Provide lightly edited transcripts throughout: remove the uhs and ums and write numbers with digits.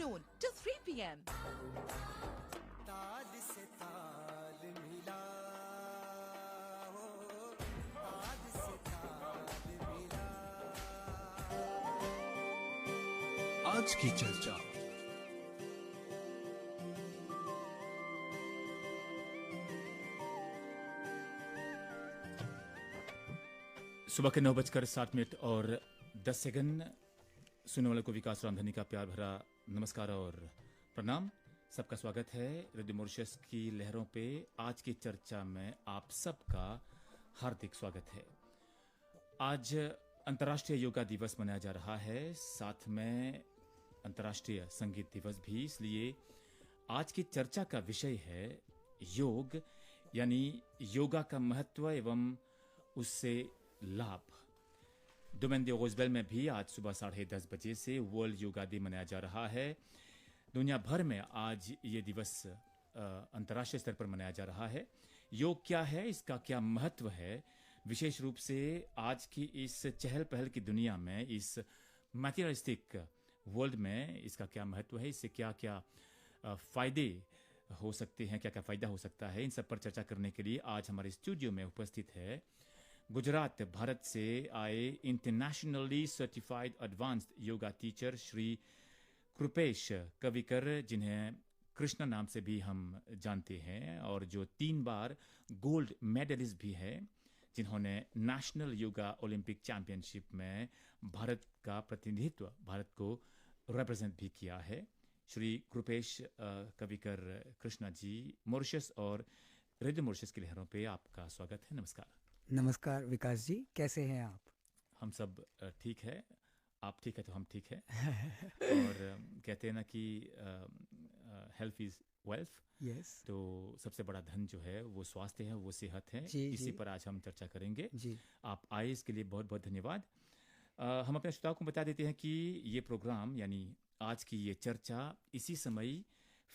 noon to 3 p.m. ताल से ताल मिला हो, ताल से ताल मिला। आज की चर्चा। सुबह के 9:07 और 10 सुनने वाले को विकास रामधनी का प्यार भरा नमस्कार और प्रणाम। सबका स्वागत है रेडियो मॉरिशस की लहरों पे। आज की चर्चा में आप सबका हार्दिक स्वागत है। आज अंतर्राष्ट्रीय योगा दिवस मनाया जा रहा है, साथ में अंतर्राष्ट्रीय संगीत दिवस भी। इसलिए आज की चर्चा का विषय है योग, यानी योगा का महत्व एवं उससे लाभ। डोमेन दे रोजबेल में भी आज सुबह 10:30 बजे से वर्ल्ड योगा डे मनाया जा रहा है। दुनिया भर में आज ये दिवस अंतर्राष्ट्रीय स्तर पर मनाया जा रहा है। योग क्या है, इसका क्या महत्व है, विशेष रूप से आज की इस चहल पहल की दुनिया में, इस मटेरियलिस्टिक वर्ल्ड में इसका क्या महत्व है, इससे क्या क्या फायदे हो सकते हैं, क्या क्या फायदा हो सकता है, इन सब पर चर्चा करने के लिए आज हमारे स्टूडियो में उपस्थित है गुजरात भारत से आए internationally certified advanced yoga teacher Shri Kripesh Kavikar, जिन्हें कृष्णा नाम से भी हम जानते हैं और जो 3 बार गोल्ड मेडलिस्ट भी है, जिन्होंने नेशनल योगा ओलंपिक चैंपियनशिप में भारत का प्रतिनिधित्व, भारत को रिप्रेजेंट भी किया है। श्री कृपेश कविकर कृष्णा जी, मॉरिशस और रेडियो मॉरिशस की लहरों पे आपका स्वागत है। नमस्कार। नमस्कार विकास जी, कैसे हैं आप? हम सब ठीक है। आप ठीक है तो हम ठीक है। और कहते हैं ना कि हेल्थ इज वेल्थ। यस। तो सबसे बड़ा धन जो है वो स्वास्थ्य है, वो सेहत है। जी, इसी जी। पर आज हम चर्चा करेंगे। जी। आप आए इसके लिए बहुत बहुत धन्यवाद। हम अपने श्रोताओं को बता देते हैं कि ये प्रोग्राम यानी आज की ये चर्चा इसी समय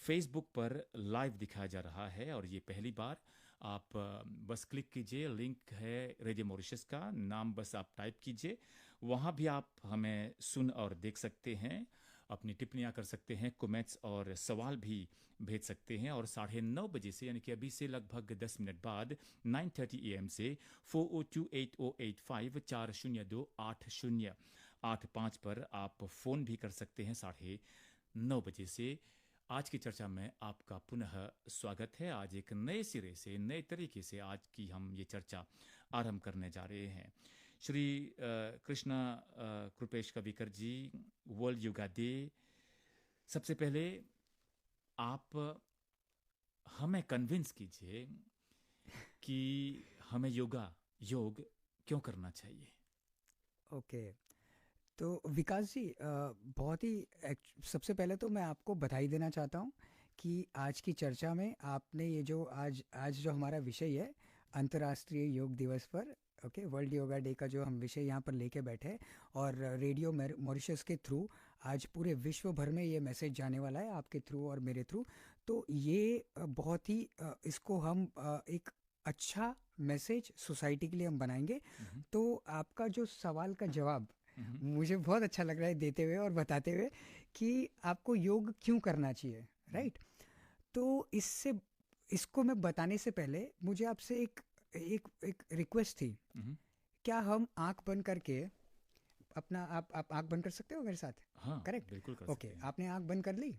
फेसबुक पर लाइव दिखाया जा रहा है और ये पहली बार। आप बस क्लिक कीजिए, लिंक है रेडियो मॉरिशस का, नाम बस आप टाइप कीजिए, वहाँ भी आप हमें सुन और देख सकते हैं, अपनी टिप्पणियाँ कर सकते हैं, कमेंट्स और सवाल भी भेज सकते हैं। और 9:30 बजे से, यानी कि अभी से लगभग 10 मिनट बाद 9:30 AM से 40280854028085 पर आप फ़ोन भी कर सकते हैं 9:30 बजे से। आज की चर्चा में आपका पुनः स्वागत है। आज एक नए सिरे से, नए तरीके से आज की हम ये चर्चा आरंभ करने जा रहे हैं। श्री कृष्णा कृपेश कविकर जी, वर्ल्ड योगा डे, सबसे पहले आप हमें कन्विंस कीजिए कि हमें योग क्यों करना चाहिए। ओके, तो विकास जी, बहुत ही सबसे पहले तो मैं आपको बधाई देना चाहता हूँ कि आज की चर्चा में आपने ये जो आज जो हमारा विषय है अंतर्राष्ट्रीय योग दिवस पर, ओके, वर्ल्ड योगा डे का जो हम विषय यहाँ पर लेके बैठे हैं, और रेडियो मॉरिशस के थ्रू आज पूरे विश्व भर में ये मैसेज जाने वाला है, आपके थ्रू और मेरे थ्रू। तो ये बहुत ही इसको हम एक अच्छा मैसेज सोसाइटी के लिए हम बनाएंगे। तो आपका जो सवाल का जवाब मुझे बहुत अच्छा लग रहा है देते हुए और बताते हुए कि आपको योग क्यों करना चाहिए, राइट? तो इसको मैं बताने से पहले मुझे आपसे एक रिक्वेस्ट थी। क्या हम आंख बंद करके अपना आप आंख बंद कर सकते हो मेरे साथ? हाँ, करेक्ट, बिल्कुल कर ओके। सकते हैं। आपने आंख बंद कर ली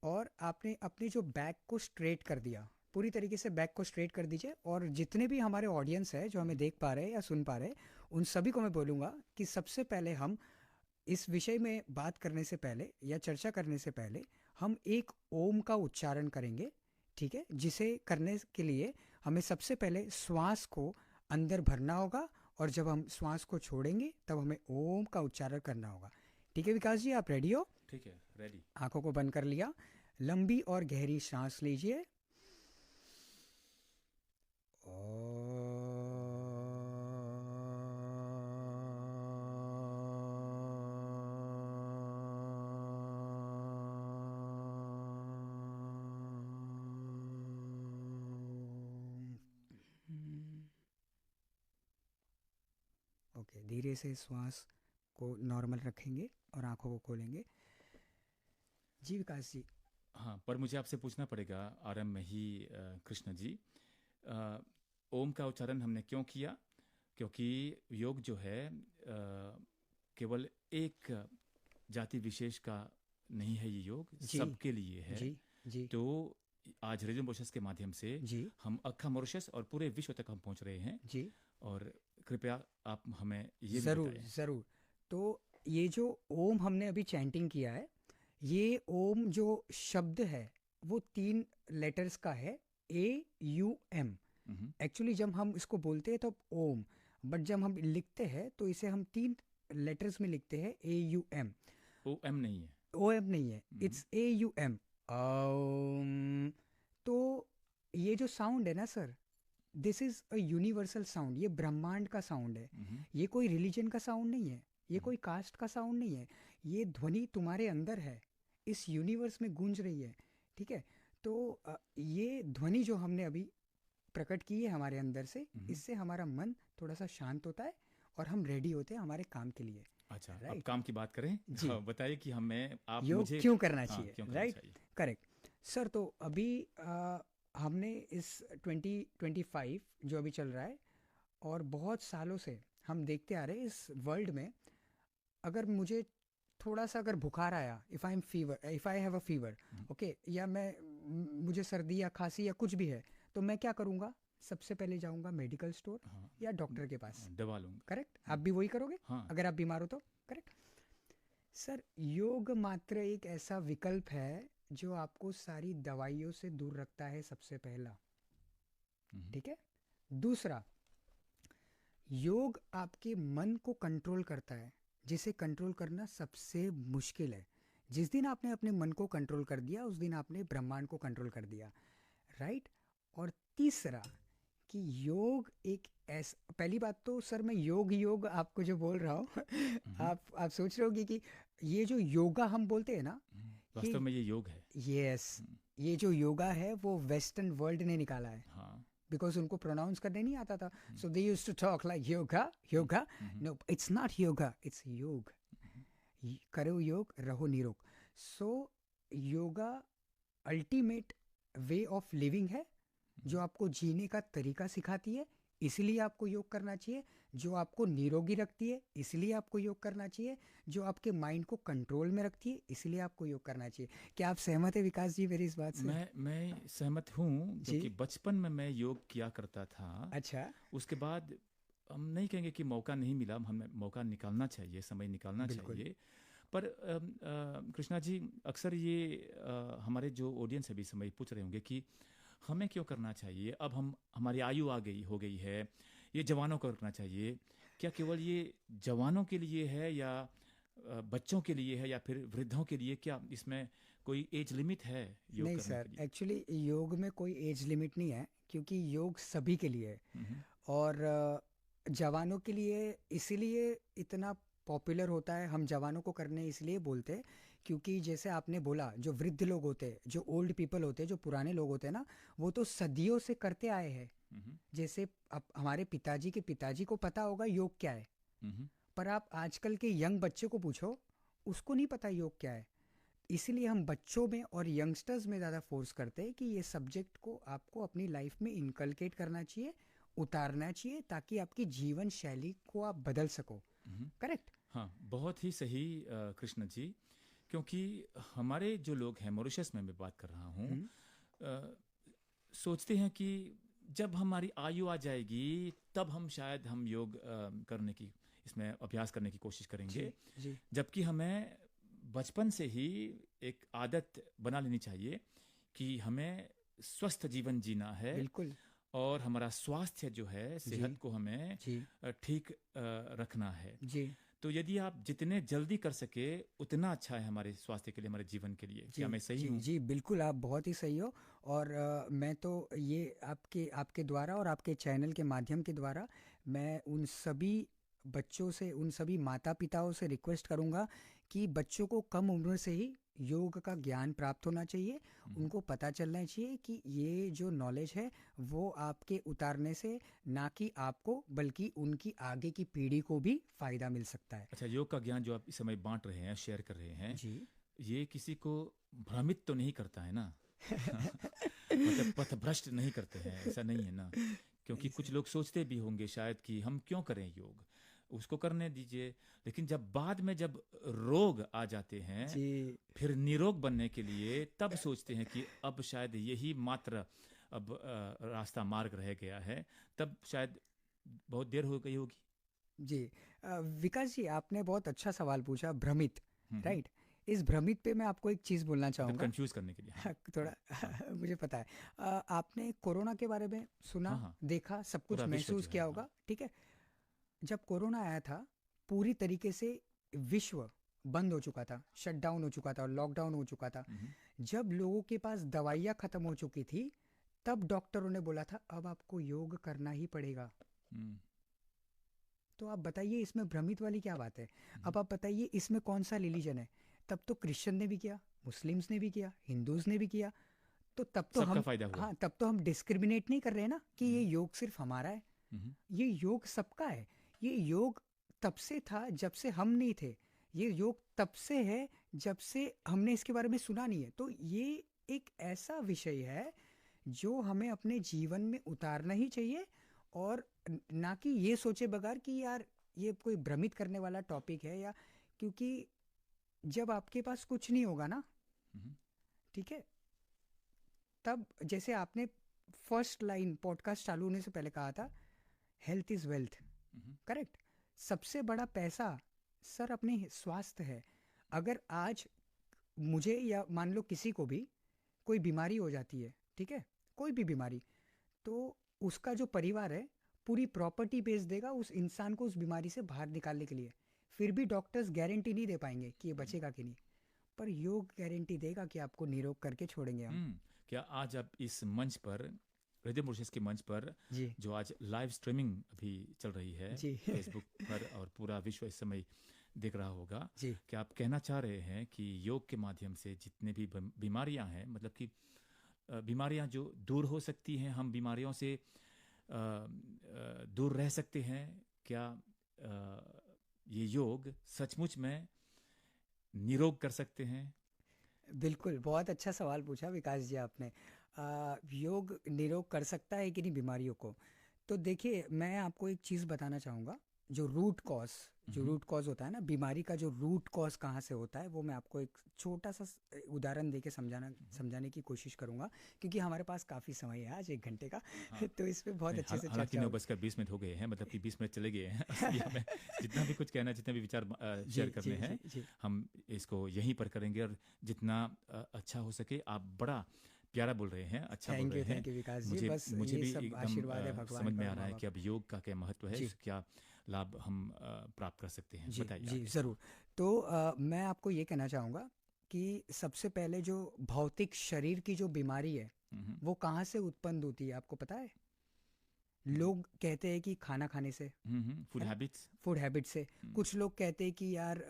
और आपने अपनी जो बैक को स्ट्रेट कर दिया, पूरी तरीके से बैक को स्ट्रेट कर दीजिए। और जितने भी हमारे ऑडियंस है जो हमें देख पा रहे हैं या सुन पा रहे हैं, उन सभी को मैं बोलूँगा कि सबसे पहले हम इस विषय में बात करने से पहले या चर्चा करने से पहले हम एक ओम का उच्चारण करेंगे, ठीक है? जिसे करने के लिए हमें सबसे पहले श्वास को अंदर भरना होगा और जब हम श्वास को छोड़ेंगे तब हमें ओम का उच्चारण करना होगा। ठीक है विकास जी, आप रेडी हो? ठीक है, रेडी। आंखों को बंद कर लिया, लंबी और गहरी सांस लीजिए। ओके, धीरे से श्वास को नॉर्मल रखेंगे और आंखों को खोलेंगे। जी विकास जी। हाँ, पर मुझे आपसे पूछना पड़ेगा आरंभ में ही कृष्ण जी, अ, ओम का उच्चारण हमने क्यों किया? क्योंकि योग जो है केवल एक जाति विशेष का नहीं है, ये योग जी सबके लिए है। जी जी तो आज रेडियो मॉरिशस के माध्यम से जी हम अक्खा मॉरिशस और पूरे विश्व तक हम पहुंच रहे हैं। जी। और कृपया आप हमें ये भी ज़रूर बताएं। ज़रूर। तो ये जो ओम हमने अभी चैंटिंग किया है, ये ओम जो शब्द है वो 3 लेटर्स का है, AUM। मम्म, एक्चुअली जब हम इसको बोलते हैं तो ओम, बट जब हम लिखते हैं तो इसे हम 3 लेटर्स में लिखते हैं, AUM। ओ एम नहीं है। OM नहीं है, मम्म, इट्स AUM। ओम। तो ये जो साउंड है ना sir, this is a universal sound, ये ब्रह्मांड का साउंड है। मम्म, ये कोई रिलीजन का साउंड नहीं है, ये मम्म, कोई कास्ट का साउंड नहीं है। ये ध्वनि तुम्हारे अंदर है, इस यूनिवर्स में गूंज रही है। ठीक है। तो ये ध्वनि जो हमने अभी प्रकट की है हमारे अंदर से, मम्म। इससे हमारा मन थोड़ा सा शांत होता है और हम रेडी होते हैं हमारे काम के लिए। अच्छा, अब राइट। काम की बात करें। जी। हाँ, बताइए कि हमें आप योग मुझे क्यों करना हाँ चाहिए, क्यों करना राइट। चाहिए। Correct sir. तो अभी हमने इस 2025 जो अभी चल रहा है, और बहुत सालों से हम देखते आ रहे हैं इस वर्ल्ड में, अगर मुझे थोड़ा सा अगर बुखार आया, if I have a fever, hmm, okay, या मुझे सर्दी या खांसी या कुछ भी है, तो मैं क्या करूँगा? सबसे पहले जाऊँगा मेडिकल स्टोर हाँ, या डॉक्टर के पास। दवा लूंगा। करेक्ट, आप हम्म, भी वही करोगे हाँ। अगर आप बीमार हो तो। Correct sir. योग मात्र एक ऐसा विकल्प है जो आपको सारी दवाइयों से दूर रखता है, सबसे पहला। मम्म, ठीक है। दूसरा, योग आपके मन को कंट्रोल करता है, जिसे कंट्रोल करना सबसे मुश्किल है। जिस दिन आपने अपने मन को कंट्रोल कर दिया, उस दिन आपने ब्रह्मांड को कंट्रोल कर दिया। राइट। और तीसरा, कि योग एक ऐसा, पहली बात तो सर मैं योग योग आपको जो बोल रहा हूँ मम्म, आप सोच रहे होगे कि ये जो योगा हम बोलते हैं ना, ये, वास्तव में ये योग है। यस, हम्म, ये जो योगा है वो वेस्टर्न वर्ल्ड ने निकाला है, हाँ। बिकॉज उनको प्रोनाउंस करने नहीं आता था। Hmm, so they use to talk like yoga yoga. Hmm, no, it's not yoga, it's yog. Hmm, करो योग, रहो निरोग। So yoga ultimate way of living है, जो आपको जीने का तरीका सिखाती है, इसलिए आपको योग करना चाहिए। जो आपको निरोगी रखती है, इसलिए आपको योग करना चाहिए। जो आपके माइंड को कंट्रोल में रखती है, इसलिए आपको योग करना चाहिए। क्या आप सहमत है विकास जी मेरी इस बात से? मैं सहमत हूँ, जी। क्योंकि बचपन में मैं योग किया करता था। अच्छा। उसके बाद हम नहीं कहेंगे कि मौका नहीं मिला, हमें मौका निकालना चाहिए, समय निकालना बिल्कुल। चाहिए। पर कृष्णा जी, अक्सर ये हमारे जो ऑडियंस अभी समय पूछ रहे होंगे कि हमें क्यों करना चाहिए, अब हम हमारी आयु हो गई है, ये जवानों को करना चाहिए। क्या केवल ये जवानों के लिए है, या बच्चों के लिए है, या फिर वृद्धों के लिए? क्या इसमें कोई एज लिमिट है योग नहीं करने सर, के लिए? एक्चुअली योग में कोई एज लिमिट नहीं है, क्योंकि योग सभी के लिए है। हम्म, और जवानों के लिए इसीलिए इतना पॉपुलर होता है, हम जवानों को करने इसलिए बोलते हैं, क्योंकि जैसे आपने बोला, जो वृद्ध लोग होते हैं, जो ओल्ड पीपल होते हैं, जो पुराने लोग होते हैं ना, वो तो सदियों से करते आए हैं। हम्म, जैसे अब हमारे पिताजी के पिताजी को पता होगा योग क्या है, हम्म, पर आप आजकल के यंग बच्चे को पूछो, उसको नहीं पता योग क्या है। इसलिए हम बच्चों में और यंगस्टर्स में ज़्यादा फोर्स करते हैं कि ये सब्जेक्ट को आपको अपनी लाइफ में इनकलकेट करना चाहिए, उतारना चाहिए, ताकि आपकी जीवन शैली को आप बदल सको। हम्म। करेक्ट। हाँ, बहुत ही सही कृष्ण जी। क्योंकि हमारे जो लोग हैं, मॉरिशस में मैं बात कर रहा हूँ, अ, सोचते हैं कि जब हमारी आयु आ जाएगी तब हम शायद हम योग करने की, इसमें अभ्यास करने की कोशिश जी करेंगे। जी जबकि हमें बचपन से ही एक आदत बना लेनी चाहिए कि हमें स्वस्थ जीवन जीना है, बिल्कुल। और हमारा स्वास्थ्य जो है, जी सेहत को हमें जी ठीक रखना है। जी तो यदि आप जितने जल्दी कर सके उतना अच्छा है हमारे स्वास्थ्य के लिए, हमारे जीवन के लिए। जी क्या मैं सही जी हूँ? जी बिल्कुल, आप बहुत ही सही हो। और मैं तो ये आपके आपके द्वारा और आपके चैनल के माध्यम के द्वारा मैं उन सभी बच्चों से, उन सभी माता पिताओं से रिक्वेस्ट करूँगा कि बच्चों को कम उम्र से ही योग का ज्ञान प्राप्त होना चाहिए। हम्म, उनको पता चलना चाहिए कि ये जो नॉलेज है वो आपके उतारने से ना कि आपको, बल्कि उनकी आगे की पीढ़ी को भी फ़ायदा मिल सकता है। अच्छा, योग का ज्ञान जो आप इस समय बांट रहे हैं, शेयर कर रहे हैं, जी ये किसी को भ्रमित तो नहीं करता है ना? मतलब पथभ्रष्ट नहीं करते हैं, ऐसा नहीं है ना? क्योंकि कुछ लोग सोचते भी होंगे शायद कि हम क्यों करें योग, उसको करने दीजिए। लेकिन जब बाद में जब रोग आ जाते हैं, जी फिर निरोग बनने के लिए तब सोचते हैं कि अब शायद यही मात्र अब रास्ता मार्ग रह गया है, तब शायद बहुत देर हो गई होगी। जी विकास जी, आपने बहुत अच्छा सवाल पूछा, भ्रमित, हम्म, राइट। इस भ्रमित पे मैं आपको एक चीज़ बोलना मतलब चाहूँगा। कंफ्यूज करने के लिए। हाँ थोड़ा मुझे पता है। आपने कोरोना के बारे में सुना, हाँ हाँ, देखा, सब कुछ पूरा विश्व महसूस जो किया है। होगा, हाँ। ठीक है। जब कोरोना आया था, पूरी तरीके से विश्व बंद हो चुका था, शट डाउन हो चुका था, लॉकडाउन हो चुका था। हम्म, जब लोगों के पास दवाइयाँ ख़त्म हो चुकी थी, तब डॉक्टरों ने बोला था अब आपको योग करना ही पड़ेगा। हम्म, तो आप बताइए इसमें भ्रमित वाली क्या बात है? हम्म। अब आप बताइए इसमें कौन सा रिलीजन है? तब तो क्रिश्चियन ने भी किया, मुस्लिम्स ने भी किया, हिंदूज ने भी किया। तो तब तो सबका हम, फायदा हुआ। हाँ, तब तो हम डिस्क्रिमिनेट नहीं कर रहे हैं ना कि ये हम्म, योग सिर्फ हमारा है। हम्म, ये योग सबका है। ये योग तब से था जब से हम नहीं थे। ये योग तब से है जब से हमने इसके बारे में सुना नहीं है। तो ये एक ऐसा विषय है जो हमें अपने जीवन में उतारना ही चाहिए, और ना कि ये सोचे बगैर कि यार ये कोई भ्रमित करने वाला टॉपिक है, या क्योंकि जब आपके पास कुछ नहीं होगा ना, हम्म, ठीक है, तब जैसे आपने फर्स्ट लाइन पॉडकास्ट चालू होने से पहले कहा था, health is wealth, hmm, correct. सबसे बड़ा पैसा सर अपने स्वास्थ्य है। अगर आज मुझे या मान लो किसी को भी कोई बीमारी हो जाती है, ठीक है, कोई भी बीमारी, तो उसका जो परिवार है पूरी प्रॉपर्टी बेच देगा उस इंसान को उस बीमारी से बाहर निकालने के लिए। फिर भी डॉक्टर्स गारंटी नहीं दे पाएंगे कि ये बचेगा कि नहीं, पर योग गारंटी देगा कि आपको निरोग करके छोड़ेंगे हम। क्या आज आप इस मंच पर, हृदय मॉरिशस के मंच पर, जी जो आज लाइव स्ट्रीमिंग अभी चल रही है जी फेसबुक पर और पूरा विश्व इस समय देख रहा होगा, जी क्या आप कहना चाह रहे हैं कि योग के माध्यम से जितने भी बीमारियां हैं, मतलब कि बीमारियां जो दूर हो सकती हैं, हम बीमारियों से दूर रह सकते हैं? क्या ये योग सचमुच में निरोग कर सकते हैं? बिल्कुल, बहुत अच्छा सवाल पूछा विकास जी आपने। योग निरोग कर सकता है कि नहीं बीमारियों को? तो देखिए, मैं आपको एक चीज़ बताना चाहूँगा। जो हम्म, रूट कॉज होता है ना, बीमारी का जो रूट कॉज कहाँ से होता है, वो मैं आपको एक छोटा सा उदाहरण देके समझाने की कोशिश करूँगा, क्योंकि हमारे पास काफ़ी समय है आज, 1 घंटे का। हाँ। तो इस पे बहुत नहीं, अच्छे से हालांकि चर्चा होगी। 9:20 हो गए हैं, मतलब कि 20 मिनट चले गए हैं। इसलिए हमें जितना भी कुछ कहना है, जितने भी विचार जी शेयर करने जी हैं, जी जी हम इसको यहीं पर करेंगे। और जितना अच्छा हो सके, आप बड़ा प्यारा बोल रहे हैं, अच्छा बोल रहे हैं। थैंक यू विकास जी। मुझे बस मुझे ये भी सब एकदम आशीर्वाद है भगवान समझ में का आ और रहा माँ है बाप कि अब योग का क्या महत्व है, जी क्या लाभ हम प्राप्त कर सकते हैं। जी बताइए जी आगे। ज़रूर। तो मैं आपको ये कहना चाहूँगा कि सबसे पहले जो भौतिक शरीर की जो बीमारी है, हम्म, वो कहाँ से उत्पन्न होती है आपको पता है? हम्म, लोग कहते हैं कि खाना खाने से, फूड है ना, हैबिट्स। फूड हैबिट से। हम्म, कुछ लोग कहते हैं कि यार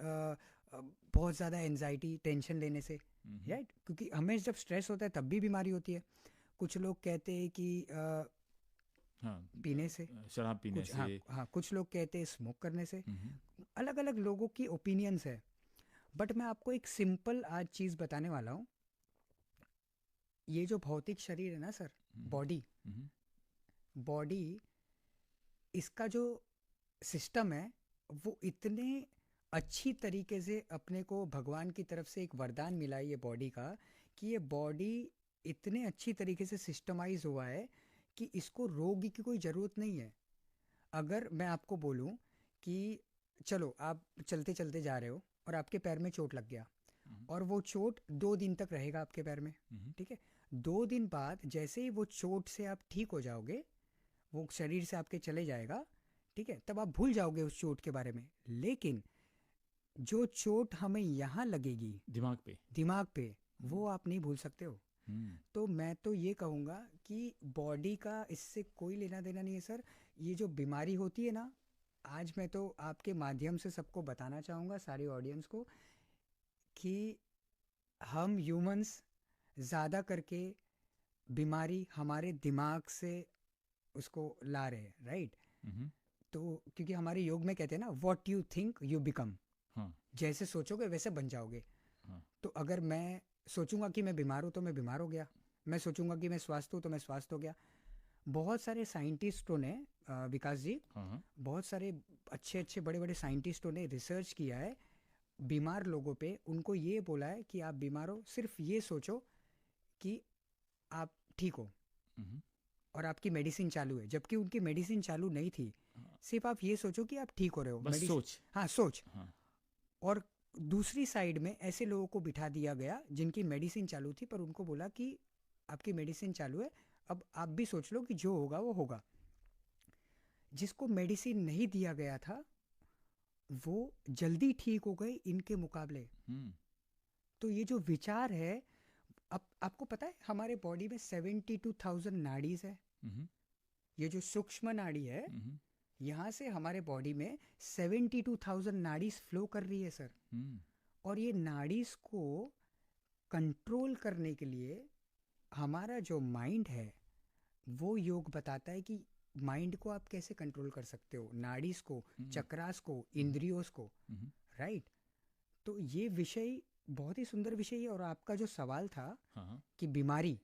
बहुत ज़्यादा एनजाइटी, टेंशन लेने से, हम्म, राइट, क्योंकि हमें जब स्ट्रेस होता है तब भी बीमारी होती है। कुछ लोग कहते हैं कि हाँ, पीने से, शराब पीने कुछ, से। हाँ हाँ, कुछ लोग कहते हैं स्मोक करने से। हम्म, अलग अलग लोगों की ओपिनियंस है। बट मैं आपको एक सिंपल आज चीज़ बताने वाला हूँ। ये जो भौतिक शरीर है ना सर, हम्म, बॉडी, हम्म, बॉडी, इसका जो सिस्टम है, वो इतने अच्छी तरीके से अपने को भगवान की तरफ से एक वरदान मिला है ये बॉडी का, कि ये बॉडी इतने अच्छी तरीके से सिस्टमाइज हुआ है कि इसको रोग की कोई ज़रूरत नहीं है। अगर मैं आपको बोलूं कि चलो आप चलते चलते जा रहे हो और आपके पैर में चोट लग गया, हम्म, और वो चोट 2 दिन तक रहेगा आपके पैर में, हम्म, ठीक है। 2 दिन बाद जैसे ही वो चोट से आप ठीक हो जाओगे, वो शरीर से आपके चले जाएगा, ठीक है, तब आप भूल जाओगे उस चोट के बारे में। लेकिन जो चोट हमें यहाँ लगेगी दिमाग पे। दिमाग पे, हम्म, वो आप नहीं भूल सकते हो। हम्म, तो मैं तो ये कहूँगा कि बॉडी का इससे कोई लेना देना नहीं है सर। ये जो बीमारी होती है ना, आज मैं तो आपके माध्यम से सबको बताना चाहूँगा, सारी ऑडियंस को, कि हम ह्यूमंस ज़्यादा करके बीमारी हमारे दिमाग से उसको ला रहे हैं, राइट। हम्म, तो क्योंकि हमारे योग में कहते हैं ना, what you think you become, हाँ, जैसे सोचोगे वैसे बन जाओगे। हाँ, तो तो अगर मैं सोचूंगा कि मैं बीमार हूँ तो मैं बीमार हो गया, मैं सोचूंगा कि मैं स्वस्थ हूँ तो मैं स्वस्थ हो गया। बहुत सारे साइंटिस्टों ने विकास जी, हाँ बहुत सारे अच्छे अच्छे बड़े बड़े साइंटिस्टों ने रिसर्च किया है बीमार लोगों पे। उनको ये बोला है कि आप बीमार हो, सिर्फ ये सोचो कि आप ठीक हो हम्म, और आपकी मेडिसिन चालू है, जबकि उनकी मेडिसिन चालू नहीं थी। हाँ, सिर्फ आप ये सोचो कि आप ठीक हो रहे हो, बस मेडिसिन। सोच। हाँ, सोच। हाँ और दूसरी साइड में ऐसे लोगों को बिठा दिया गया जिनकी मेडिसिन चालू थी, पर उनको बोला कि आपकी मेडिसिन चालू है, अब आप भी सोच लो कि जो होगा वो होगा। जिसको मेडिसिन नहीं दिया गया था वो जल्दी ठीक हो गए इनके मुकाबले। हम्म, तो ये जो विचार है, अब आपको पता है हमारे बॉडी में 72,000 नाड़ीज है। हम्म, ये जो सूक्ष्म नाड़ी है, हम्म, यहाँ से हमारे बॉडी में 72,000 नाड़ीज फ्लो कर रही है सर। हम्म, और ये नाड़ीज को कंट्रोल करने के लिए हमारा जो माइंड है, वो योग बताता है कि माइंड को आप कैसे कंट्रोल कर सकते हो, नाड़ीज को, चक्रास को, इंद्रियों को। हम्म, राइट। तो ये विषय बहुत ही सुंदर विषय है। और आपका जो सवाल था हाँ कि बीमारी,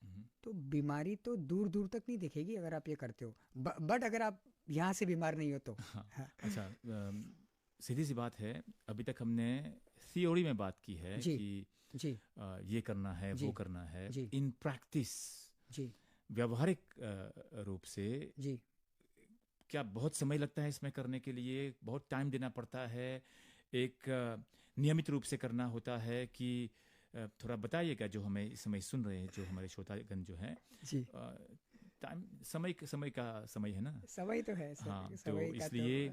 हम्म, तो बीमारी तो दूर दूर तक नहीं दिखेगी अगर आप ये करते हो, बट अगर आप यहाँ से बीमार नहीं हो तो। हाँ। अच्छा, सीधी सी बात है, अभी तक हमने थियोरी में बात की है जी कि जी ये करना है, जी वो करना है। जी इन प्रैक्टिस, जी व्यावहारिक रूप से जी क्या बहुत समय लगता है इसमें करने के लिए? बहुत टाइम देना पड़ता है? एक नियमित रूप से करना होता है कि थोड़ा बताइएगा जो हमें इस समय सुन रहे हैं, जो हमारे श्रोतागण जो हैं। जी। टाइम, समय का समय है ना। समय तो है सर, हाँ, तो समय का तो इसलिए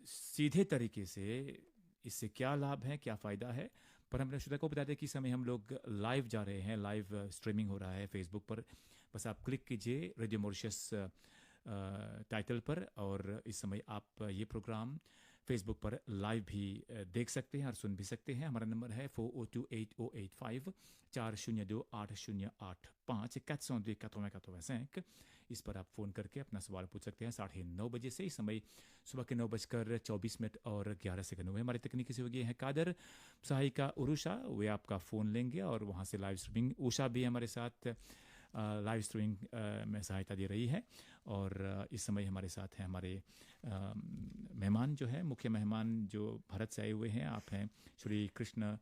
सीधे तरीके से इससे क्या लाभ है, क्या फ़ायदा है, पर हम अपने श्रोता को बता दें कि इस समय हम लोग लाइव जा रहे हैं, लाइव स्ट्रीमिंग हो रहा है फेसबुक पर। बस आप क्लिक कीजिए रेडियो मॉरिशस टाइटल पर, और इस समय आप ये प्रोग्राम फेसबुक पर लाइव भी देख सकते हैं और सुन भी सकते हैं। हमारा नंबर है 40280854028085 402-8085। इस पर आप फ़ोन करके अपना सवाल पूछ सकते हैं 9:30 बजे से। इस समय सुबह के 9:24 और 11 सेकंड हुए। हमारे तकनीकी सहयोगी हैं कादर, सहायिका उरुषा, वे आपका फ़ोन लेंगे और वहाँ से लाइव स्ट्रीमिंग। उषा भी हमारे साथ लाइव स्ट्रीमिंग में सहायता दे रही है। और इस समय हमारे साथ हैं हमारे मेहमान जो है, मुख्य मेहमान जो भारत से आए हुए हैं। आप हैं श्री कृष्ण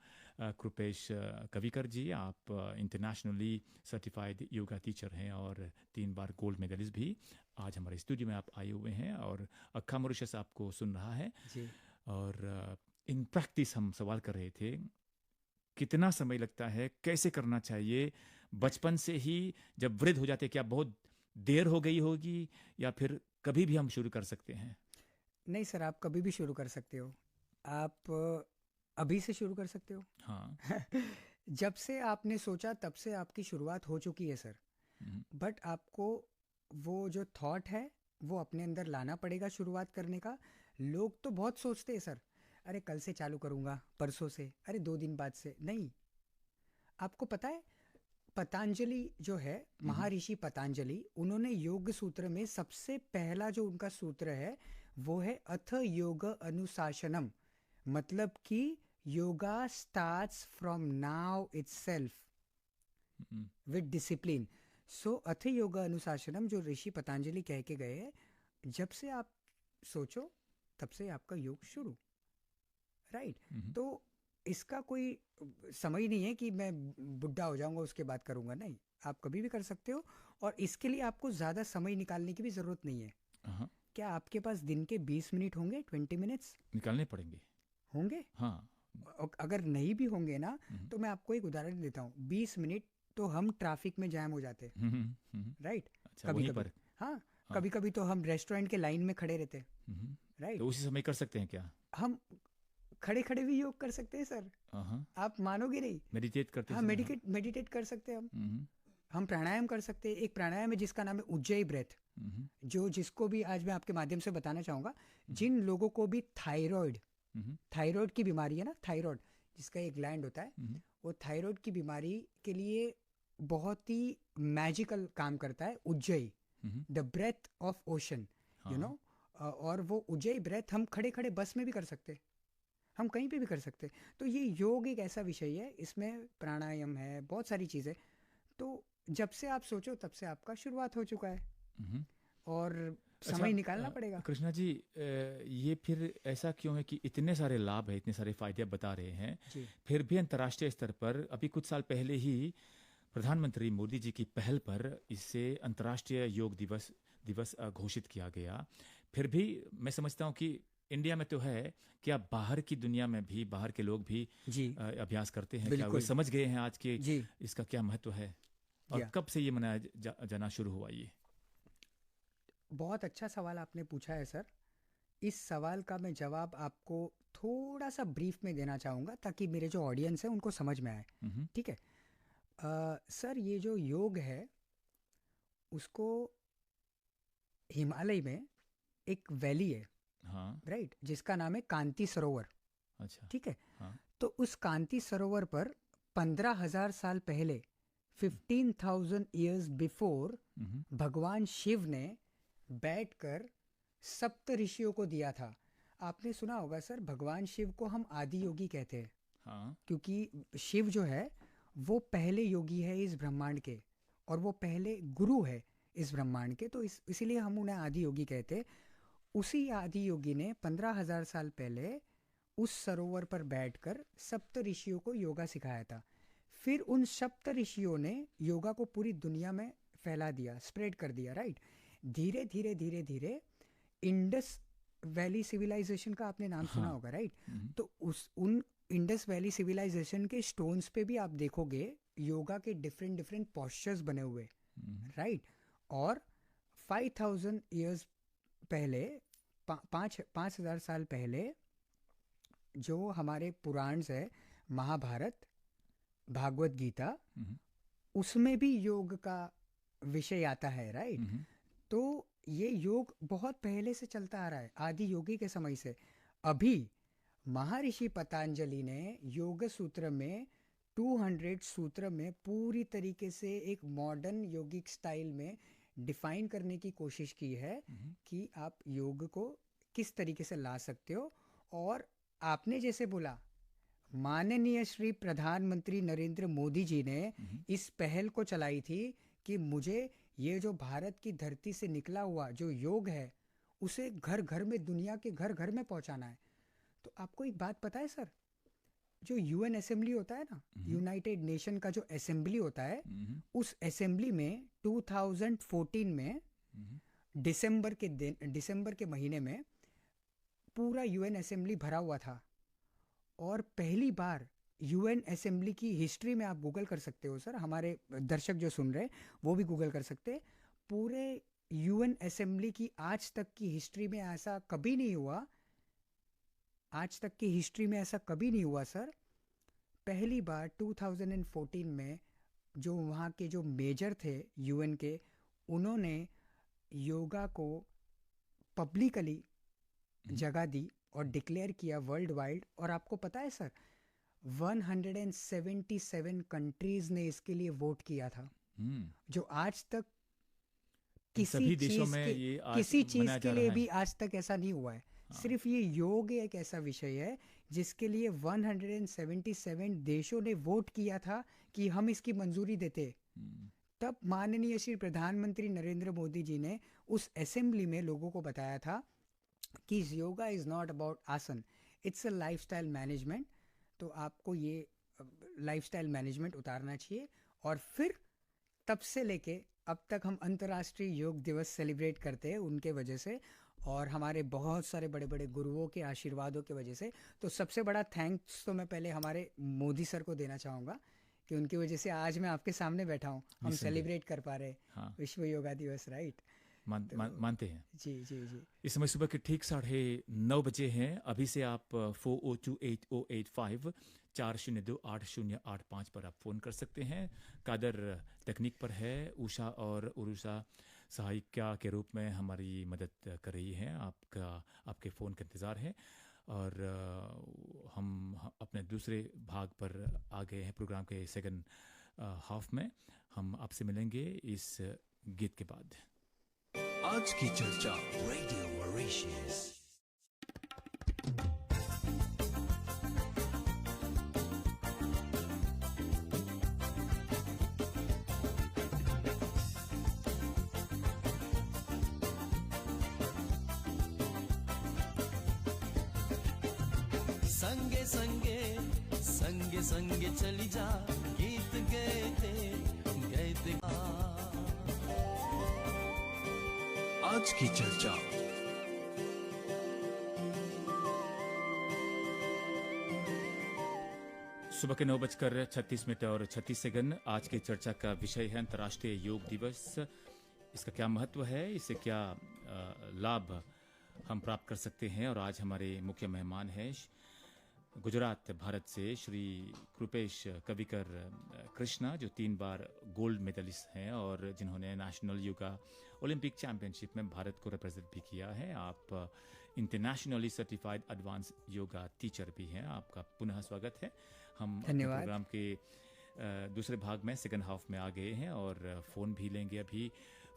कृपेश कविकर जी। आप इंटरनेशनली सर्टिफाइड योगा टीचर हैं और 3 बार गोल्ड मेडलिस्ट भी। आज हमारे स्टूडियो में आप आए हुए हैं और अक्खा मॉरिशस आपको सुन रहा है जी। और इन प्रैक्टिस हम सवाल कर रहे थे, कितना समय लगता है, कैसे करना चाहिए? बचपन से ही जब वृद्ध हो जाते, क्या बहुत देर हो गई होगी या फिर कभी भी हम शुरू कर सकते हैं? नहीं सर, आप कभी भी शुरू कर सकते हो। आप अभी से शुरू कर सकते हो। हाँ। जब से आपने सोचा तब से आपकी शुरुआत हो चुकी है सर। बट आपको वो जो थॉट है वो अपने अंदर लाना पड़ेगा शुरुआत करने का। लोग तो बहुत सोचते हैं सर, अरे कल से चालू करूँगा, परसों से, अरे 2 दिन बाद से। नहीं, आपको पता है पतंजलि जो है, महर्षि पतंजलि, उन्होंने योग सूत्र में सबसे पहला जो उनका सूत्र है वो है अथ योग अनुशासनम। मतलब कि yoga starts from now itself with discipline. So अथ योग अनुशासनम जो ऋषि पतंजलि कह के गए हैं, जब से आप सोचो तब से आपका योग शुरू। राइट। तो इसका कोई समय नहीं है कि मैं बुढ़ा हो जाऊंगा उसके बाद करूंगा। नहीं, आप कभी भी कर सकते हो। और इसके लिए आपको ज़्यादा समय निकालने की भी ज़रूरत नहीं है। क्या आपके पास दिन के 20 मिनट होंगे? 20 मिनट्स निकालने पड़ेंगे। होंगे? हाँ। अगर नहीं भी होंगे ना, तो मैं आपको एक उदाहरण देता हूँ। 20 मिनट तो हम ट्रैफिक में जैम हो जाते हैं। राइट। अच्छा, कभी वहीं कभी पर। हाँ, कभी कभी तो हम रेस्टोरेंट के लाइन में खड़े रहते हैं। राइट। तो उसी समय कर सकते हैं क्या? हम खड़े खड़े भी योग कर सकते हैं सर। आप मानोगे नहीं। मेडिटेट करते हैं। हाँ, मेडिटेट कर सकते हैं हम प्राणायाम कर सकते हैं। एक प्राणायाम है जिसका नाम है उज्जयी ब्रेथ, जो जिसको भी आज मैं आपके माध्यम से बताना चाहूँगा। जिन लोगों को भी थायराइड की बीमारी है ना, थायराइड जिसका एक ग्लैंड होता है, वो थायराइड की बीमारी के लिए बहुत ही मैजिकल काम करता है Ujjayi, the breath of ocean, you know. और वो उज्जयी ब्रेथ हम खड़े खड़े बस में भी कर सकते हैं। हम कहीं पे भी कर सकते हैं। तो ये योग एक ऐसा विषय है, इसमें प्राणायाम है, बहुत सारी चीज़ें। तो जब से आप सोचो तब से आपका शुरुआत हो चुका है, हम्म। और अच्छा, समय निकालना पड़ेगा। कृष्णा जी, ये फिर ऐसा क्यों है कि इतने सारे लाभ है, इतने सारे फायदे आप बता रहे हैं, जी फिर भी अंतर्राष्ट्रीय स्तर पर अभी कुछ साल पहले ही प्रधानमंत्री मोदी जी की पहल पर इसे अंतर्राष्ट्रीय योग दिवस घोषित किया गया। फिर भी मैं समझता हूँ कि इंडिया में तो है, क्या बाहर की दुनिया में भी बाहर के लोग भी जी अभ्यास करते हैं? क्या वे बिल्कुल समझ गए हैं आज के जी। इसका क्या महत्व है, और या कब से ये मनाया जाना शुरू हुआ ये? बहुत अच्छा सवाल आपने पूछा है सर। इस सवाल का मैं जवाब आपको थोड़ा सा ब्रीफ में देना चाहूँगा, ताकि मेरे जो ऑडियंस है उनको समझ में आए। हम्म। ठीक है। सर, ये जो योग है उसको हिमालय में एक वैली है, हाँ। राइट, जिसका नाम है कांति सरोवर। अच्छा। ठीक है। हाँ। तो उस कांति सरोवर पर 15,000 साल पहले, 15,000 ईयर्स बिफोर, हम्म। भगवान शिव ने बैठकर सप्त ऋषियों को दिया था। आपने सुना होगा सर, भगवान शिव को हम आदि योगी कहते हैं, हाँ। क्योंकि शिव जो है वो पहले योगी है इस ब्रह्मांड के, और वो पहले गुरु है इस ब्रह्मांड के। तो इसीलिए हम उन्हें आदि योगी कहते हैं। उसी आदि योगी ने 15,000 साल पहले उस सरोवर पर बैठकर सप्त ऋषियों को योगा सिखाया था। फिर उन सप्त ऋषियों ने योगा को पूरी दुनिया में फैला दिया, स्प्रेड कर दिया, राइट। धीरे धीरे धीरे धीरे इंडस वैली सिविलाइजेशन का आपने नाम सुना हाँ। होगा, राइट। हम्म। तो उन इंडस वैली सिविलाइजेशन के स्टोन्स पे भी आप देखोगे योगा के डिफरेंट डिफरेंट पोस्चर्स बने हुए, राइट। और 5,000 ईयर्स पहले, 5,000 साल पहले, जो हमारे पुराण्स है, महाभारत, भागवत गीता, हम्म। उसमें भी योग का विषय आता है, राइट। हम्म। तो ये योग बहुत पहले से चलता आ रहा है, आदि योगी के समय से। अभी महर्षि पतंजलि ने योग सूत्र में 200 सूत्र में पूरी तरीके से एक मॉडर्न योगिक स्टाइल में डिफाइन करने की कोशिश की है कि आप योग को किस तरीके से ला सकते हो। और आपने जैसे बोला, माननीय श्री प्रधानमंत्री नरेंद्र मोदी जी ने इस पहल को चलाई थी कि मुझे ये जो भारत की धरती से निकला हुआ जो योग है उसे घर घर में, दुनिया के घर घर में पहुंचाना है। तो आपको एक बात पता है सर, जो यूएन असेंबली होता है ना, यूनाइटेड नेशन का जो असेंबली होता है, उस असेंबली में 2014 में दिसंबर के महीने में पूरा यूएन असेंबली भरा हुआ था। और पहली बार यूएन असेंबली की हिस्ट्री में, आप गूगल कर सकते हो सर, हमारे दर्शक जो सुन रहे हैं वो भी गूगल कर सकते हैं, पूरे यूएन असेंबली की आज तक की हिस्ट्री में ऐसा कभी नहीं हुआ, आज तक की हिस्ट्री में ऐसा कभी नहीं हुआ सर। पहली बार 2014 में जो वहाँ के जो मेजर थे यूएन के, उन्होंने योगा को पब्लिकली जगह दी और डिक्लेयर किया वर्ल्ड वाइड। और आपको पता है सर, 177 कंट्रीज ने इसके लिए वोट किया था, जो आज तक सभी देशों में ये आज किसी चीज मनाया के जा लिए रहा भी है। आज तक ऐसा नहीं हुआ है। सिर्फ ये योग एक ऐसा विषय है जिसके लिए 177 देशों ने वोट किया था कि हम इसकी मंजूरी देते। तब माननीय श्री प्रधानमंत्री नरेंद्र मोदी जी ने उस असेंबली में लोगों को बताया था कि योगा इज नॉट अबाउट आसन, इट्स अ लाइफस्टाइल मैनेजमेंट। तो आपको ये लाइफस्टाइल मैनेजमेंट उतारना चाहिए। और फिर तब से लेके अब तक हम अंतर्राष्ट्रीय योग दिवस सेलिब्रेट करते हैं उनके वजह से, और हमारे बहुत सारे बड़े बड़े गुरुओं के आशीर्वादों की वजह से। तो सबसे बड़ा थैंक्स तो मैं पहले हमारे मोदी सर को देना चाहूँगा कि उनकी वजह से आज मैं आपके सामने बैठा हूँ, हम निस्संदेह। सेलिब्रेट कर पा रहे हाँ। विश्व योगा दिवस, राइट। मानते हैं। जी जी जी। इस समय सुबह के ठीक 9:30 बजे हैं। अभी से आप 402808 4028085 पर आप फ़ोन कर सकते हैं। कादर तकनीक पर है, उषा और उरुषा सहायिका के रूप में हमारी मदद कर रही हैं। आपके फ़ोन का इंतज़ार है। और हम अपने दूसरे भाग पर आ गए हैं प्रोग्राम के सेकंड हाफ में। हम आपसे मिलेंगे इस गीत के बाद। आज की चर्चा रेडियो मॉरिशस। संगे संगे संगे संगे चली जा, गीत गए थे आज की चर्चा। सुबह के 9:36 और 36 सेकंड। आज की चर्चा का विषय है अंतर्राष्ट्रीय योग दिवस। इसका क्या महत्व है, इससे क्या लाभ हम प्राप्त कर सकते हैं। और आज हमारे मुख्य मेहमान हैं गुजरात भारत से श्री कृपेश कविकर कृष्णा, जो 3 बार गोल्ड मेडलिस्ट हैं और जिन्होंने नेशनल योगा ओलंपिक चैंपियनशिप में भारत को रिप्रेजेंट भी किया है। आप internationally certified advance yoga teacher भी हैं। आपका पुनः स्वागत है। हम अपने प्रोग्राम के दूसरे भाग में सेकंड हाफ में आ गए हैं और फ़ोन भी लेंगे अभी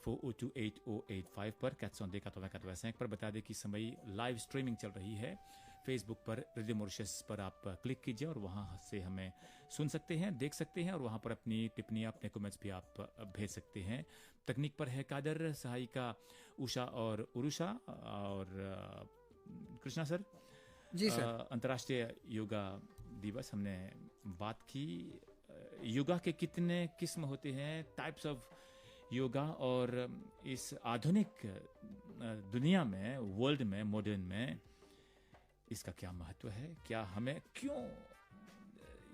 4028085 पर कैट्स ऑन डे 85 पर। बता दें कि समय लाइव स्ट्रीमिंग चल रही है फेसबुक पर, रेडियो मॉरिशस पर आप क्लिक कीजिए और वहाँ से हमें सुन सकते हैं, देख सकते हैं और वहाँ पर अपनी टिप्पणियाँ, अपने कमेंट्स भी आप भेज सकते हैं। तकनीक पर है कादर, सहायिका उषा और उरुषा और कृष्णा सर। जी सर। अंतर्राष्ट्रीय योगा दिवस हमने बात की। योगा के कितने किस्म होते हैं, टाइप्स ऑफ योगा, और इस आधुनिक दुनिया में, वर्ल्ड में, मॉडर्न में इसका क्या महत्व है, क्या हमें क्यों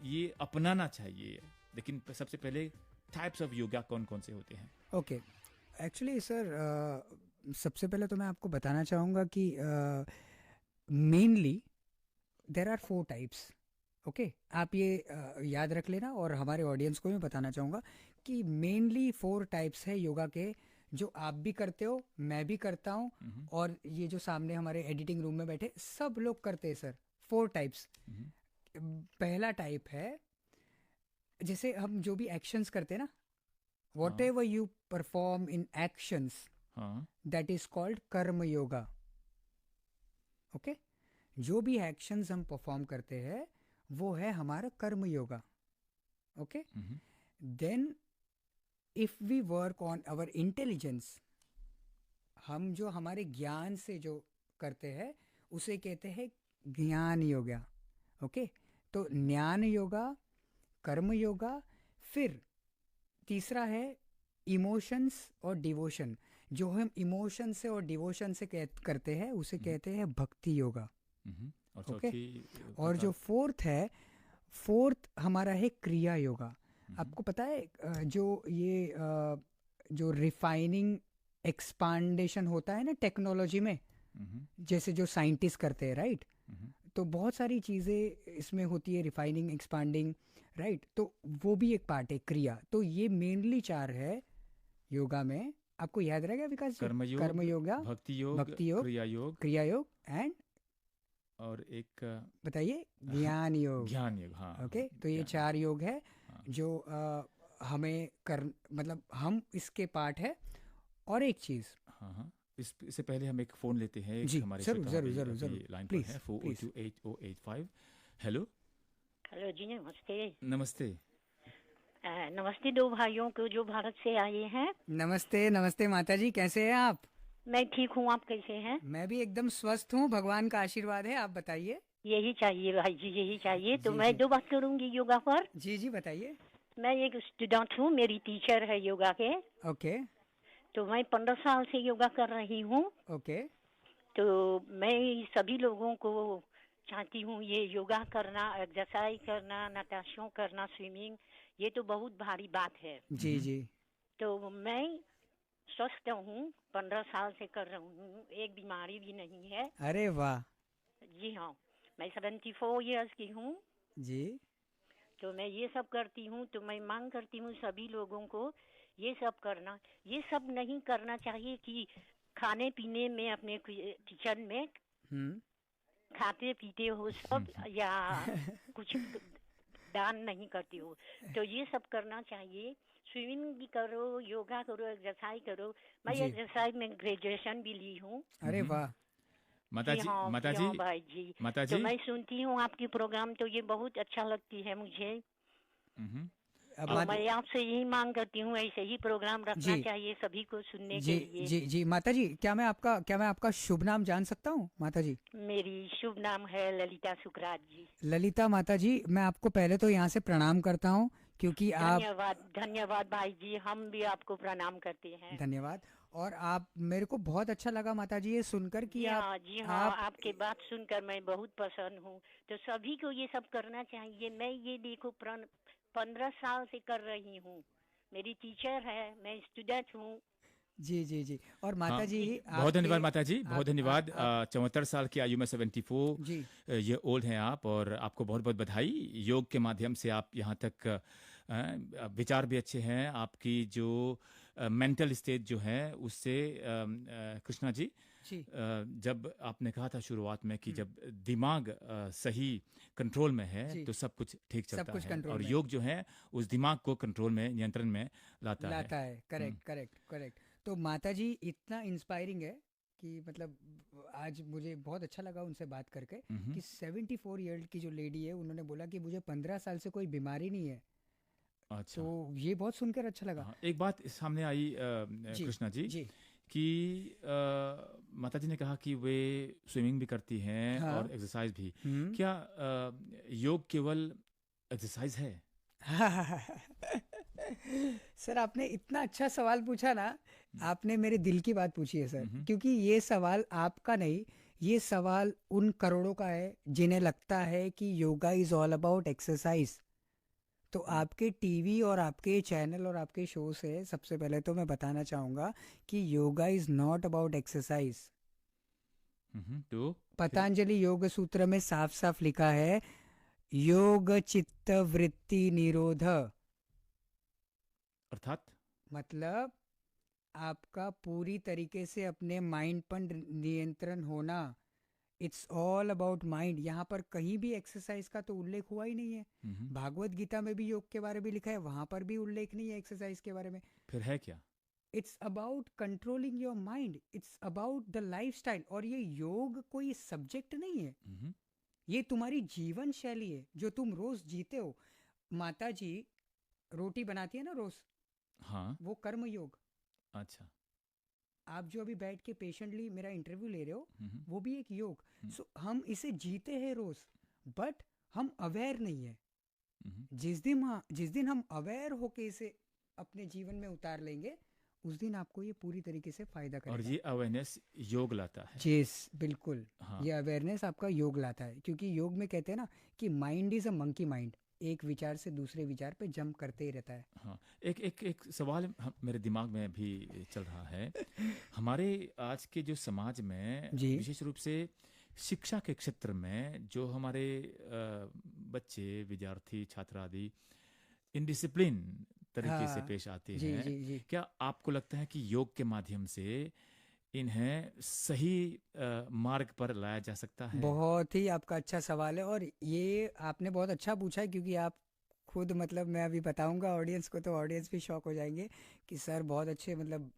ये अपनाना चाहिए। लेकिन सबसे पहले टाइप्स ऑफ योगा कौन कौन से होते हैं। ओके, एक्चुअली सर सबसे पहले तो मैं आपको बताना चाहूँगा कि mainly there are 4 types. Okay, आप ये याद रख लेना और हमारे ऑडियंस को भी बताना चाहूँगा कि मेनली 4 टाइप्स है योगा के, जो आप भी करते हो, मैं भी करता हूँ और ये जो सामने हमारे एडिटिंग रूम में बैठे सब लोग करते हैं सर। 4 टाइप्स। पहला टाइप है, जैसे हम जो भी एक्शंस करते हैं ना, what ever you perform in actions, that is called कर्म योगा। ओके, जो भी एक्शंस हम परफॉर्म करते हैं वो है हमारा karma yoga. Okay, then if we work on our intelligence, हम जो हमारे ज्ञान से जो करते हैं उसे कहते हैं ज्ञान योगा। ओके, तो ज्ञान योगा, कर्म योगा। फिर तीसरा है इमोशंस और डिवोशन। जो हम इमोशन से और डिवोशन से करते हैं उसे कहते हैं भक्ति योगा। ओके, और जो फोर्थ हमारा है क्रिया योगा। आपको पता है जो रिफाइनिंग एक्सपांडेशन होता है ना टेक्नोलॉजी में, जैसे जो साइंटिस्ट करते हैं, राइट। तो बहुत सारी चीज़ें इसमें होती है, रिफाइनिंग, एक्सपांडिंग, राइट। तो वो भी एक पार्ट है क्रिया। तो ये मेनली 4 है योगा में। आपको याद रहेगा विकास जी? कर्म योगा, भक्ति योग, क्रिया योग एंड और एक बताइए ज्ञान योग। हाँ। ओके, तो ये 4 योग है जो हमें मतलब हम इसके पार्ट है। और एक चीज, हाँ, इससे पहले हम एक फोन लेते हैं। जी, हमारे जरूर लाइन पर प्लीज है 4028085। हेलो जी, नमस्ते। नमस्ते। नमस्ते 2 भाइयों को जो भारत से आए हैं। नमस्ते माता जी, कैसे हैं आप? मैं ठीक हूँ, आप कैसे हैं? मैं भी एकदम स्वस्थ हूँ, भगवान का आशीर्वाद है। आप बताइए। यही चाहिए भाई जी, यही चाहिए। तो मैं 2 बात करूँगी योगा पर। जी बताइए। मैं एक स्टूडेंट हूँ, मेरी टीचर है योगा के। ओके। तो मैं 15 साल से योगा कर रही हूँ। ओके। तो मैं सभी लोगों को चाहती हूँ ये योगा करना, एक्सरसाइज करना, नाताशन करना, स्विमिंग, ये तो बहुत भारी बात है। जी। तो मैं स्वस्थ हूँ, 15 साल से कर रही हूँ, एक बीमारी भी नहीं है। अरे वाह। जी हाँ, मैं 74 इयर्स की हूँ जी। तो मैं ये सब करती हूँ। तो मैं मांग करती हूँ सभी लोगों को ये सब करना। ये सब नहीं करना चाहिए कि खाने पीने में, अपने किचन में खाते पीते हो सब, या कुछ दान नहीं करती हो। तो ये सब करना चाहिए। स्विमिंग भी करो, योगा करो, एक्सरसाइज करो। मैं एक्सरसाइज में ग्रेजुएशन भी ली हूँ। अरे वाह। माता जी भाई जी। तो मैं सुनती हूँ आपकी प्रोग्राम, तो ये बहुत अच्छा लगती है मुझे। और मैं आपसे यही मांग करती हूँ, ऐसे ही प्रोग्राम रखना जी चाहिए सभी को सुनने जी के लिए। जी जी माता जी, क्या मैं आपका शुभ नाम जान सकता हूँ माता जी? मेरी शुभ नाम है ललिता सुखराज जी। ललिता माता जी, मैं आपको पहले तो यहाँ से प्रणाम करता हूँ, क्योंकि आप धन्यवाद धन्यवाद भाई जी, हम भी आपको प्रणाम करते हैं। धन्यवाद। और आप, मेरे को बहुत अच्छा लगा माता जी ये सुनकर कि जी हाँ, आप आपके बात सुनकर मैं बहुत पसंद हूँ। तो सभी को ये सब करना चाहिए। मैं ये देखो 15 साल से कर रही हूँ। मेरी टीचर है, मैं स्टूडेंट हूँ। जी जी जी। और हाँ, माता जी बहुत धन्यवाद माता जी, बहुत आप धन्यवाद। आप 74 साल की आयु में 74 जी ये ओल्ड हैं आप, और आपको बहुत बहुत बधाई। योग के माध्यम से आप यहाँ तक विचार भी अच्छे हैं, आपकी जो मेंटल स्टेट जो है उससे कृष्णा जी, जी जब आपने कहा था शुरुआत में कि जब दिमाग सही कंट्रोल में है जी तो सब कुछ ठीक सब चलता कुछ है, कंट्रोल और में योग जो है उस दिमाग को कंट्रोल में, नियंत्रण में लाता है। लाता है। Correct correct correct. तो माता जी इतना इंस्पायरिंग है कि मतलब आज मुझे बहुत अच्छा लगा उनसे बात करके हम्म, कि 74 ईयर की जो लेडी है, उन्होंने बोला कि मुझे 15 साल से कोई बीमारी नहीं है। अच्छा। तो ये बहुत सुनकर अच्छा लगा। हाँ, एक बात सामने आई जी कृष्णा जी, जी कि माता जी ने कहा कि वे स्विमिंग भी करती हैं हाँ और एक्सरसाइज भी। हम्म क्या योग केवल एक्सरसाइज है? सर, आपने इतना अच्छा सवाल पूछा ना, आपने मेरे दिल की बात पूछी है सर, हम्म, क्योंकि ये सवाल आपका नहीं, ये सवाल उन करोड़ों का है जिन्हें लगता है कि yoga is all about exercise. तो आपके टीवी और आपके चैनल और आपके शो से सबसे पहले तो मैं बताना चाहूँगा कि yoga is not about exercise. तो फिर पतंजलि योग सूत्र में साफ साफ लिखा है, योग चित्त वृत्ति निरोध। अर्थात मतलब आपका पूरी तरीके से अपने माइंड पर नियंत्रण होना। It's all about mind. यहाँ पर कहीं भी एक्सरसाइज का तो उल्लेख हुआ ही नहीं है। हम्म, भागवत गीता में भी योग के बारे में लिखा है, वहां पर भी उल्लेख नहीं है एक्सरसाइज के बारे में। फिर है क्या? It's about controlling your mind, it's about the lifestyle. और ये योग कोई सब्जेक्ट नहीं है, हम्म, ये तुम्हारी जीवन शैली है जो तुम रोज जीते हो। माता जी रोटी बनाती है ना रोज, हाँ, वो कर्म योग। अच्छा, आप जो अभी बैठ के पेशेंटली मेरा इंटरव्यू ले रहे हो, हम्म, वो भी एक योग। हम्म, सो हम इसे जीते हैं रोज, बट हम अवेयर नहीं है। हम्म। जिस दिन हम अवेयर होके इसे अपने जीवन में उतार लेंगे, उस दिन आपको ये पूरी तरीके से फायदा और करेगा। ये अवेयरनेस योग लाता है। यस, बिल्कुल। हाँ, ये अवेयरनेस आपका योग लाता है, क्योंकि योग में कहते हैं ना कि mind is a monkey mind, एक विचार से दूसरे विचार पे जंप करते ही रहता है। हाँ। एक सवाल मेरे दिमाग में भी चल रहा है। हमारे आज के जो समाज में, जी विशेष रूप से शिक्षा के क्षेत्र में, जो हमारे बच्चे, विद्यार्थी, छात्र आदि इनडिसिप्लिन तरीके से हाँ पेश आते जी हैं, जी जी। क्या आपको लगता है कि योग के माध्यम से इन्हें सही मार्ग पर लाया जा सकता है? बहुत ही आपका अच्छा सवाल है, और ये आपने बहुत अच्छा पूछा है, क्योंकि आप खुद, मतलब मैं अभी बताऊंगा ऑडियंस को तो ऑडियंस भी शॉक हो जाएंगे कि सर बहुत अच्छे, मतलब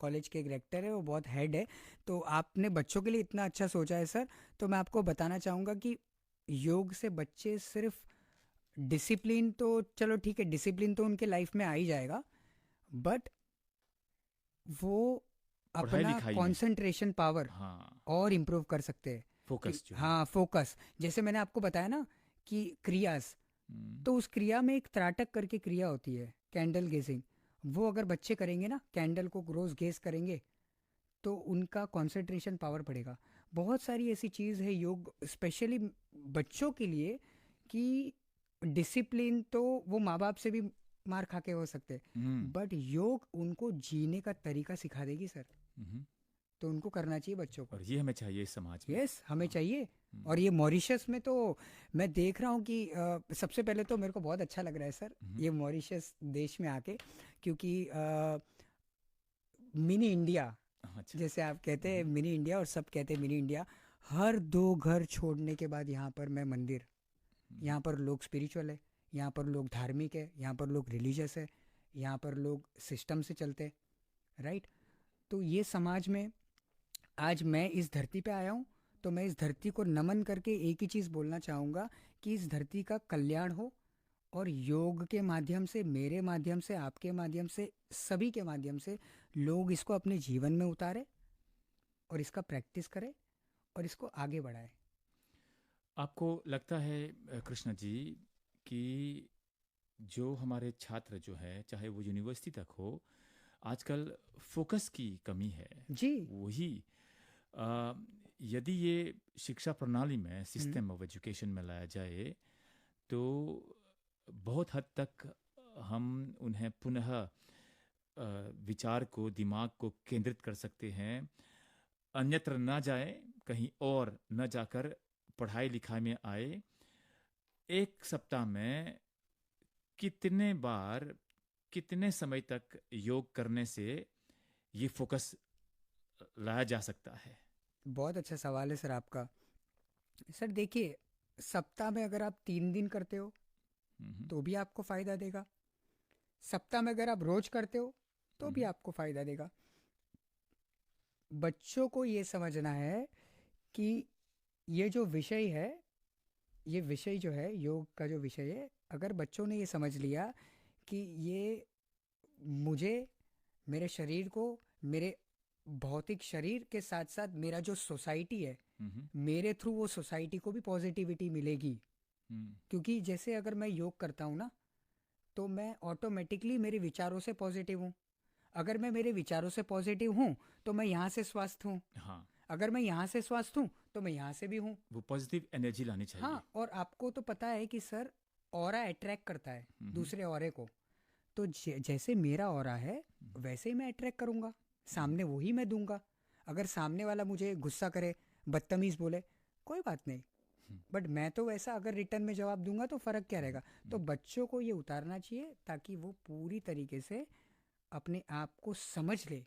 कॉलेज के एक रेक्टर है, वो बहुत हेड है। तो आपने बच्चों के लिए इतना अच्छा सोचा है सर। तो मैं आपको बताना चाहूँगा कि योग से बच्चे सिर्फ डिसिप्लिन तो चलो ठीक है, डिसिप्लिन तो उनके लाइफ में आ ही जाएगा, बट वो पढ़ाई अपना लिखाई में। कंसंट्रेशन पावर हाँ, और इम्प्रूव कर सकते हैं। फोकस जो है। हाँ, फोकस। जैसे मैंने आपको बताया ना कि क्रियास, हम्म, तो उस क्रिया में एक त्राटक करके क्रिया होती है, कैंडल गेजिंग। वो अगर बच्चे करेंगे ना, कैंडल को रोज गेज करेंगे, तो उनका कंसंट्रेशन पावर बढ़ेगा। बहुत सारी ऐसी चीज़ है योग स्पेशली बच्चों के लिए, कि डिसिप्लिन तो वो माँ बाप से भी मार खा के हो सकते हैं, हम्म, बट योग उनको जीने का तरीका सिखा देगी सर। हम्म। तो उनको करना चाहिए बच्चों को। और ये हमें चाहिए इस समाज में। यस, हमें हाँ, चाहिए। हम्म, और ये मॉरिशस में तो मैं देख रहा हूँ कि सबसे पहले तो मेरे को बहुत अच्छा लग रहा है सर हम्म, ये मॉरिशस देश में आके, क्योंकि मिनी इंडिया, अच्छा, जैसे आप कहते हैं हम्म, मिनी इंडिया और सब कहते हैं मिनी इंडिया, हर 2 घर छोड़ने के बाद यहाँ पर मैं मंदिर, हम्म, यहाँ पर लोग स्पिरिचुअल है, यहाँ पर लोग धार्मिक है, यहाँ पर लोग रिलीजियस है, यहाँ पर लोग सिस्टम से चलते हैं, राइट। तो ये समाज में आज मैं इस धरती पे आया हूँ, तो मैं इस धरती को नमन करके एक ही चीज़ बोलना चाहूँगा कि इस धरती का कल्याण हो और योग के माध्यम से, मेरे माध्यम से, आपके माध्यम से, सभी के माध्यम से लोग इसको अपने जीवन में उतारे और इसका प्रैक्टिस करें और इसको आगे बढ़ाए। आपको लगता है कृष्णा जी कि जो हमारे छात्र जो है, चाहे वो यूनिवर्सिटी तक हो, आजकल फोकस की कमी है। जी। वही यदि ये शिक्षा प्रणाली में, सिस्टम ऑफ एजुकेशन में लाया जाए तो बहुत हद तक हम उन्हें पुनः विचार को, दिमाग को केंद्रित कर सकते हैं, अन्यत्र ना जाए, कहीं और न जाकर पढ़ाई लिखाई में आए। एक सप्ताह में कितने बार, कितने समय तक योग करने से ये फोकस लाया जा सकता है? बहुत अच्छा सवाल है सर आपका। सर देखिए, सप्ताह में अगर आप 3 दिन करते हो तो भी आपको फायदा देगा। सप्ताह में अगर आप रोज करते हो तो भी आपको फायदा देगा। बच्चों को ये समझना है कि ये जो विषय है, ये विषय जो है, योग का जो विषय है, अगर बच्चों ने ये समझ लिया कि ये मुझे, मेरे शरीर को, मेरे भौतिक शरीर के साथ साथ मेरा जो सोसाइटी है, मेरे थ्रू वो सोसाइटी को भी पॉजिटिविटी मिलेगी। क्योंकि जैसे अगर मैं योग करता हूँ ना, तो मैं ऑटोमेटिकली मेरे विचारों से पॉजिटिव हूँ। अगर मैं मेरे विचारों से पॉजिटिव हूँ तो मैं यहाँ से स्वस्थ हूँ। हाँ। अगर मैं यहाँ से स्वस्थ हूँ तो मैं यहाँ से भी हूँ। वो पॉजिटिव एनर्जी लानी चाहिए। हाँ, और आपको तो पता है कि सर ऑरा अट्रैक्ट करता है दूसरे ऑरे को। तो जैसे मेरा ऑरा है वैसे ही मैं अट्रैक्ट करूँगा, सामने वही मैं दूंगा। अगर सामने वाला मुझे गुस्सा करे, बदतमीज बोले, कोई बात नहीं, बट मैं तो वैसा अगर रिटर्न में जवाब दूंगा तो फर्क क्या रहेगा। तो बच्चों को ये उतारना चाहिए ताकि वो पूरी तरीके से अपने आप को समझ ले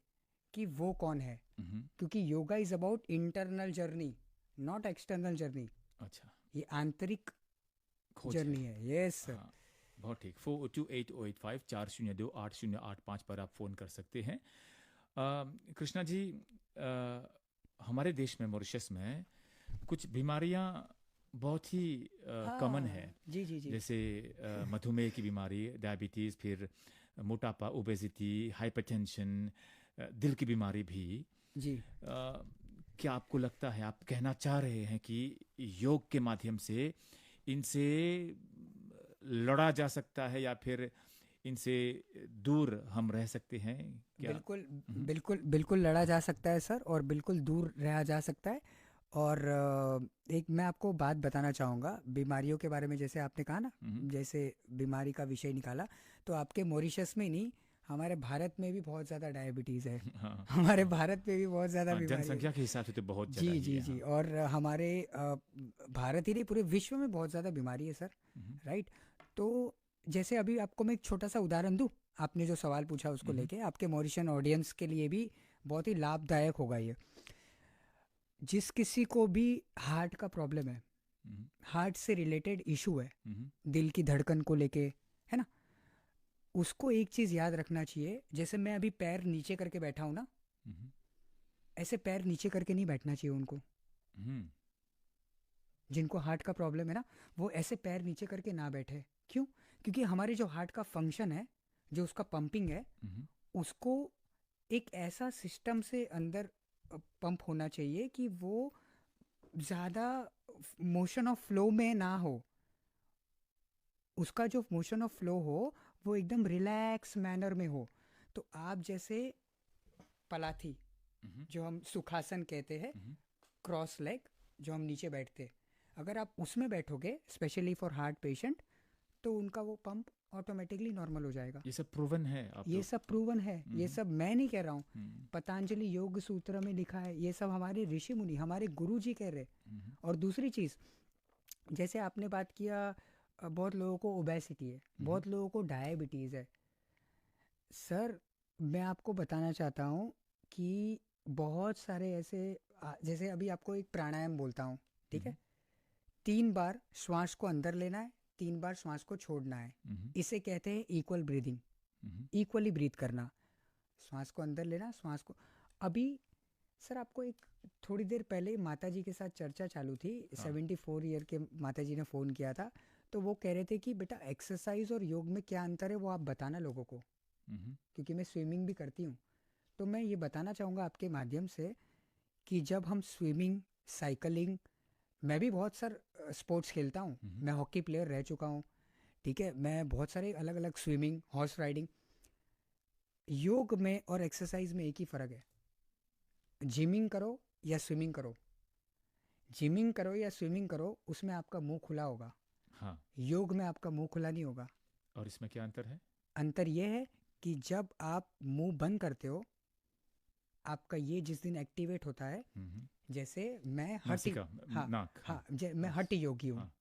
कि वो कौन है। क्योंकि yoga is about internal journey, not external journey. अच्छा, ये आंतरिक जर्नी है। Yes sir. बहुत ठीक। 428085 402-8085 पर आप फ़ोन कर सकते हैं। कृष्णा जी, हमारे देश में, मॉरिशस में, कुछ बीमारियां बहुत ही कॉमन है। जी जी जी। जैसे मधुमेह की बीमारी, डायबिटीज़, फिर मोटापा, ओबेसिटी, हाइपरटेंशन, दिल की बीमारी भी। जी। क्या आपको लगता है, आप कहना चाह रहे हैं कि योग के माध्यम से इनसे लड़ा जा सकता है या फिर इनसे दूर हम रह सकते हैं क्या? बिल्कुल बिल्कुल बिल्कुल लड़ा जा सकता है सर, और बिल्कुल दूर रहा जा सकता है। और एक मैं आपको बात बताना चाहूँगा बीमारियों के बारे में। जैसे आपने कहा ना, जैसे बीमारी का विषय निकाला, तो आपके मॉरिशस में नहीं, हमारे भारत में भी बहुत ज़्यादा डायबिटीज़ है। हाँ, हमारे भारत में भी बहुत ज़्यादा बीमारी है। जनसंख्या के हिसाब से तो बहुत जी ज़्यादा जी ही है। जी। और हमारे भारत ही नहीं, पूरे विश्व में बहुत ज़्यादा बीमारी है सर। राइट। तो जैसे अभी आपको मैं एक छोटा सा उदाहरण दूं, आपने जो सवाल पूछा उसको लेके, आपके मॉरिशियन ऑडियंस के लिए भी बहुत ही लाभदायक होगा ये। जिस किसी को भी हार्ट का प्रॉब्लम है, हार्ट से रिलेटेड इशू है, दिल की धड़कन को लेके, है ना, उसको एक चीज़ याद रखना चाहिए। जैसे मैं अभी पैर नीचे करके बैठा हूँ ना, ऐसे पैर नीचे करके नहीं बैठना चाहिए उनको। जिनको हार्ट का प्रॉब्लम है ना, वो ऐसे पैर नीचे करके ना बैठे। क्यों? क्योंकि हमारे जो हार्ट का फंक्शन है, जो उसका पंपिंग है, उसको एक ऐसा सिस्टम से अंदर पंप होना चाहिए कि वो ज़्यादा मोशन ऑफ फ्लो में ना हो। उसका जो मोशन ऑफ फ्लो हो वो एकदम रिलैक्स मैनर में हो। तो आप जैसे पलाथी, जो हम सुखासन कहते हैं, क्रॉस लेग, जो हम नीचे बैठते, अगर आप उसमें बैठोगे स्पेशली फॉर हार्ट पेशेंट, तो उनका वो पंप ऑटोमेटिकली नॉर्मल हो जाएगा। ये सब प्रूवन है? ये सब प्रूवन है। ये सब मैं नहीं कह रहा हूँ, पतंजलि योग सूत्र में लिखा है। ये सब हमारे ऋषि मुनि, हमारे गुरु जी कह रहे। और दूसरी चीज़, जैसे आपने बात किया, बहुत लोगों को ओबेसिटी है, बहुत लोगों को डायबिटीज़ है। सर मैं आपको बताना चाहता हूँ कि बहुत सारे ऐसे, जैसे अभी आपको एक प्राणायाम बोलता हूँ, ठीक है, 3 बार श्वास को अंदर लेना है, 3 बार श्वास को छोड़ना है। इसे कहते हैं इक्वल ब्रीदिंग, इक्वली ब्रीथ करना। श्वास को अंदर लेना, श्वास को। अभी सर आपको एक थोड़ी देर पहले माता जी के साथ चर्चा चालू थी, 74 ईयर के माता जी ने फ़ोन किया था, तो वो कह रहे थे कि बेटा एक्सरसाइज और योग में क्या अंतर है वो आप बताना लोगों को, क्योंकि मैं स्विमिंग भी करती हूँ। तो मैं ये बताना चाहूँगा आपके माध्यम से कि जब हम स्विमिंग, साइकिलिंग, मैं भी बहुत सारे स्पोर्ट्स खेलता हूँ, मैं हॉकी प्लेयर रह चुका हूँ, ठीक है, मैं बहुत सारे अलग अलग स्विमिंग, हॉर्स राइडिंग, योग में और एक्सरसाइज में एक ही फ़र्क है, जिमिंग करो या स्विमिंग करो, जिमिंग करो या स्विमिंग करो, उसमें आपका मुंह खुला होगा, हाँ, योग में आपका मुंह खुला नहीं होगा। और इसमें क्या अंतर है? अंतर ये है कि जब आप मुंह बंद करते हो, आपका ये जिस दिन एक्टिवेट होता है, जैसे मैं हठी, नासिका, हाँ नाक, हाँ, मैं हठी योगी हूँ, हाँ।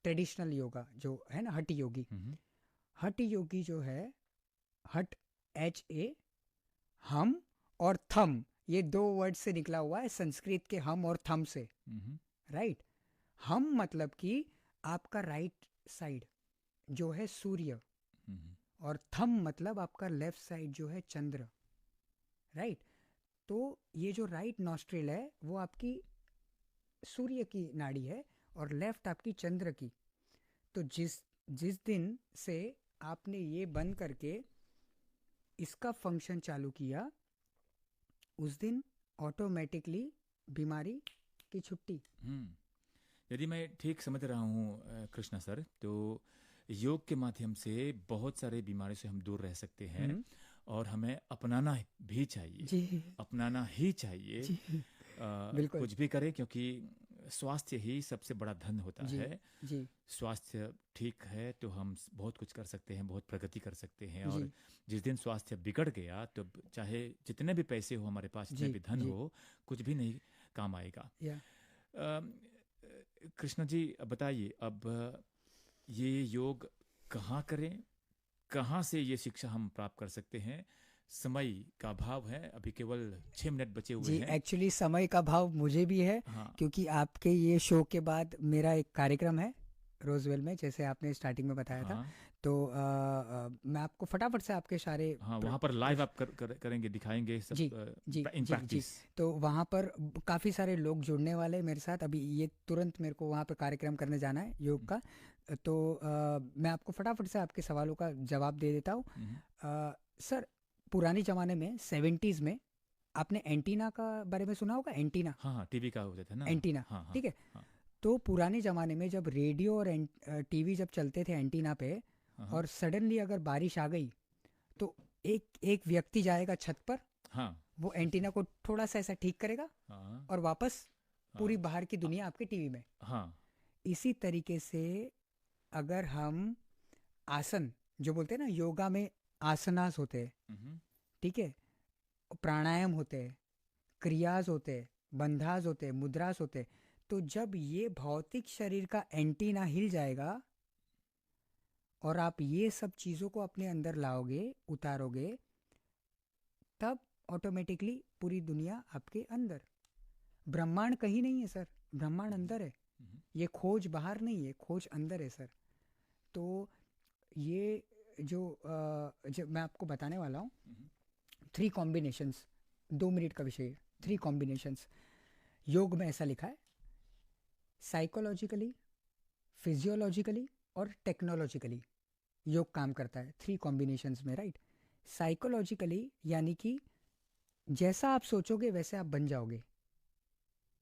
ट्रेडिशनल योगा जो है ना, हठी योगी, हठी योगी जो है, हट HA, हम और थम, ये 2 वर्ड से निकला हुआ है संस्कृत के हम और थम से, राइट। हम मतलब कि आपका राइट साइड जो है सूर्य, और थम मतलब आपका लेफ्ट साइड जो है चंद्र, राइट। तो ये जो राइट नॉस्ट्रिल है वो आपकी सूर्य की नाड़ी है और लेफ्ट आपकी चंद्र की। तो जिस दिन से आपने ये बंद करके इसका फंक्शन चालू किया, उस दिन ऑटोमेटिकली बीमारी की छुट्टी। यदि मैं ठीक समझ रहा हूँ कृष्णा सर, तो योग के माध्यम से बहुत सारे बीमारी से हम दूर रह सकते हैं, और हमें अपनाना भी चाहिए, जी, अपनाना ही चाहिए। जी, बिल्कुल, कुछ भी करें, क्योंकि स्वास्थ्य ही सबसे बड़ा धन होता जी, है। जी, स्वास्थ्य ठीक है तो हम बहुत कुछ कर सकते हैं, बहुत प्रगति कर सकते हैं। जी, और जिस दिन स्वास्थ्य बिगड़ गया तो चाहे जितने भी पैसे हो हमारे पास, जितने जी, भी धन जी, हो, कुछ भी नहीं काम आएगा। या कृष्णा जी बताइए, अब ये योग कहाँ करें, कहाँ से ये शिक्षा हम प्राप्त कर सकते हैं? समय का अभाव है, अभी केवल 6 मिनट बचे हुए जी, हैं। एक्चुअली समय का भाव मुझे भी है, हाँ, क्योंकि आपके ये शो के बाद मेरा एक कार्यक्रम है रोजवेल में, जैसे आपने स्टार्टिंग में बताया था। हाँ, तो मैं आपको फटाफट से आपके सारे हाँ, वहाँ पर लाइव आप करेंगे, दिखाएंगे सब, जी, जी, इन जी, जी। प्रैक्टिस। तो वहाँ पर काफ़ी सारे लोग जुड़ने वाले हैं मेरे साथ। अभी ये तुरंत मेरे को वहाँ पर कार्यक्रम करने जाना है योग का। तो मैं आपको फटाफट से आपके सवालों का जवाब दे देता हूँ। सर, पुराने ज़माने में 70s में आपने एंटीना का बारे में सुना होगा, एंटीना, हाँ, टीवी का होता था ना, एंटीना, हाँ, हाँ, ठीक है। हाँ, तो पुराने ज़माने में जब रेडियो और टीवी जब चलते थे एंटीना पे, हाँ, और सडनली अगर बारिश आ गई, तो एक व्यक्ति जाएगा छत पर, हाँ, वो एंटीना को थोड़ा सा ऐसा ठीक करेगा, हाँ, और वापस पूरी हाँ, बाहर की दुनिया आपके टीवी में। हाँ, इसी तरीके से अगर हम आसन, जो बोलते हैं ना, योगा में आसनास होते हैं, ठीक है, प्राणायाम होते हैं, क्रियाज होते हैं, बंधास होते हैं, मुद्रास होते हैं, तो जब ये भौतिक शरीर का एंटीना हिल जाएगा और आप ये सब चीज़ों को अपने अंदर लाओगे, उतारोगे, तब ऑटोमेटिकली पूरी दुनिया आपके अंदर। ब्रह्मांड कहीं नहीं है सर, ब्रह्मांड अंदर है। ये खोज बाहर नहीं है, खोज अंदर है सर। तो ये जो मैं आपको बताने वाला हूँ, 3 कॉम्बिनेशंस, 2 मिनट का विषय है, 3 कॉम्बिनेशंस योग में ऐसा लिखा है, साइकोलॉजिकली, फिजियोलॉजिकली और टेक्नोलॉजिकली योग काम करता है 3 कॉम्बिनेशंस में, राइट। साइकोलॉजिकली यानी कि जैसा आप सोचोगे वैसे आप बन जाओगे,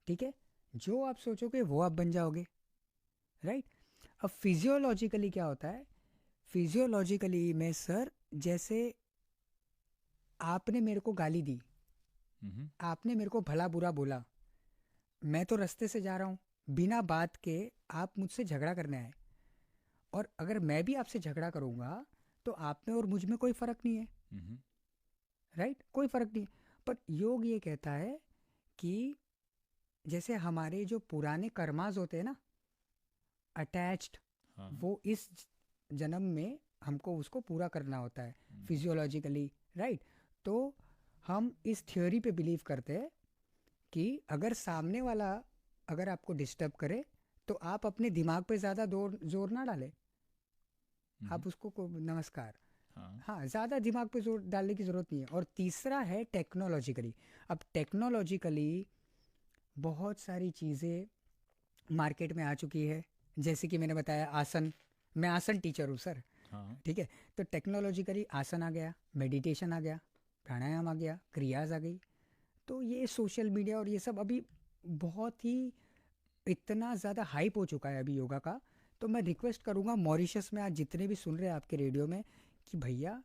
ठीक है, जो आप सोचोगे वो आप बन जाओगे, राइट। अब फिजियोलॉजिकली क्या होता है? फिजियोलॉजिकली में सर, जैसे आपने मेरे को गाली दी, आपने मेरे को भला बुरा बोला, मैं तो रास्ते से जा रहा हूँ, बिना बात के आप मुझसे झगड़ा करने आए, और अगर मैं भी आपसे झगड़ा करूँगा तो आप में और मुझ में कोई फ़र्क नहीं है, राइट, कोई फ़र्क नहीं। पर योग ये कहता है कि जैसे हमारे जो पुराने कर्मास होते हैं ना, अटैच्ड, वो इस जन्म में हमको उसको पूरा करना होता है फिजियोलॉजिकली, राइट। तो हम इस थ्योरी पे बिलीव करते हैं कि अगर सामने वाला अगर आपको डिस्टर्ब करे तो आप अपने दिमाग पे ज़्यादा जोर ना डालें, आप उसको नमस्कार, हाँ, ज़्यादा दिमाग पे जोर डालने की ज़रूरत नहीं है। और तीसरा है टेक्नोलॉजिकली। अब टेक्नोलॉजिकली बहुत सारी चीज़ें मार्केट में आ चुकी है, जैसे कि मैंने बताया आसन, मैं आसन टीचर हूँ सर, हाँ ठीक है। तो टेक्नोलॉजिकली आसन आ गया, मेडिटेशन आ गया, प्राणायाम आ गया, क्रियाज आ गई। तो ये सोशल मीडिया और ये सब अभी बहुत ही इतना ज़्यादा हाइप हो चुका है अभी योगा का। तो मैं रिक्वेस्ट करूँगा मॉरिशस में आज जितने भी सुन रहे हैं आपके रेडियो में कि भैया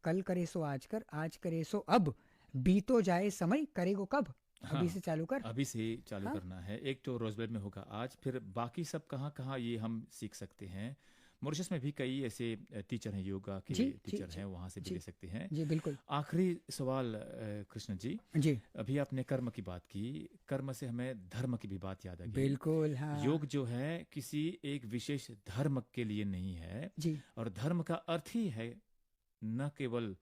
कल करे सो आज कर, आज करे सो अब, बीतो जाए समय करेगो कब, हाँ, अभी से चालू कर। अभी से ही चालू हाँ। करना है। एक तो रोजबेल में होगा आज, फिर बाकी सब कहाँ कहाँ ये हम सीख सकते हैं। मॉरिशस में भी कई ऐसे टीचर हैं, योगा के जी, जी, टीचर जी, हैं, वहाँ से भी जी, ले सकते हैं। जी बिल्कुल। आखिरी सवाल कृष्ण जी, जी अभी आपने कर्म की बात की, कर्म से हमें धर्म की भी बात याद आ गई। बिल्कुल। हाँ योग जो है किसी एक विशेष धर्म के लिए नहीं है, जी और धर्म का अर्थ ही है न केवल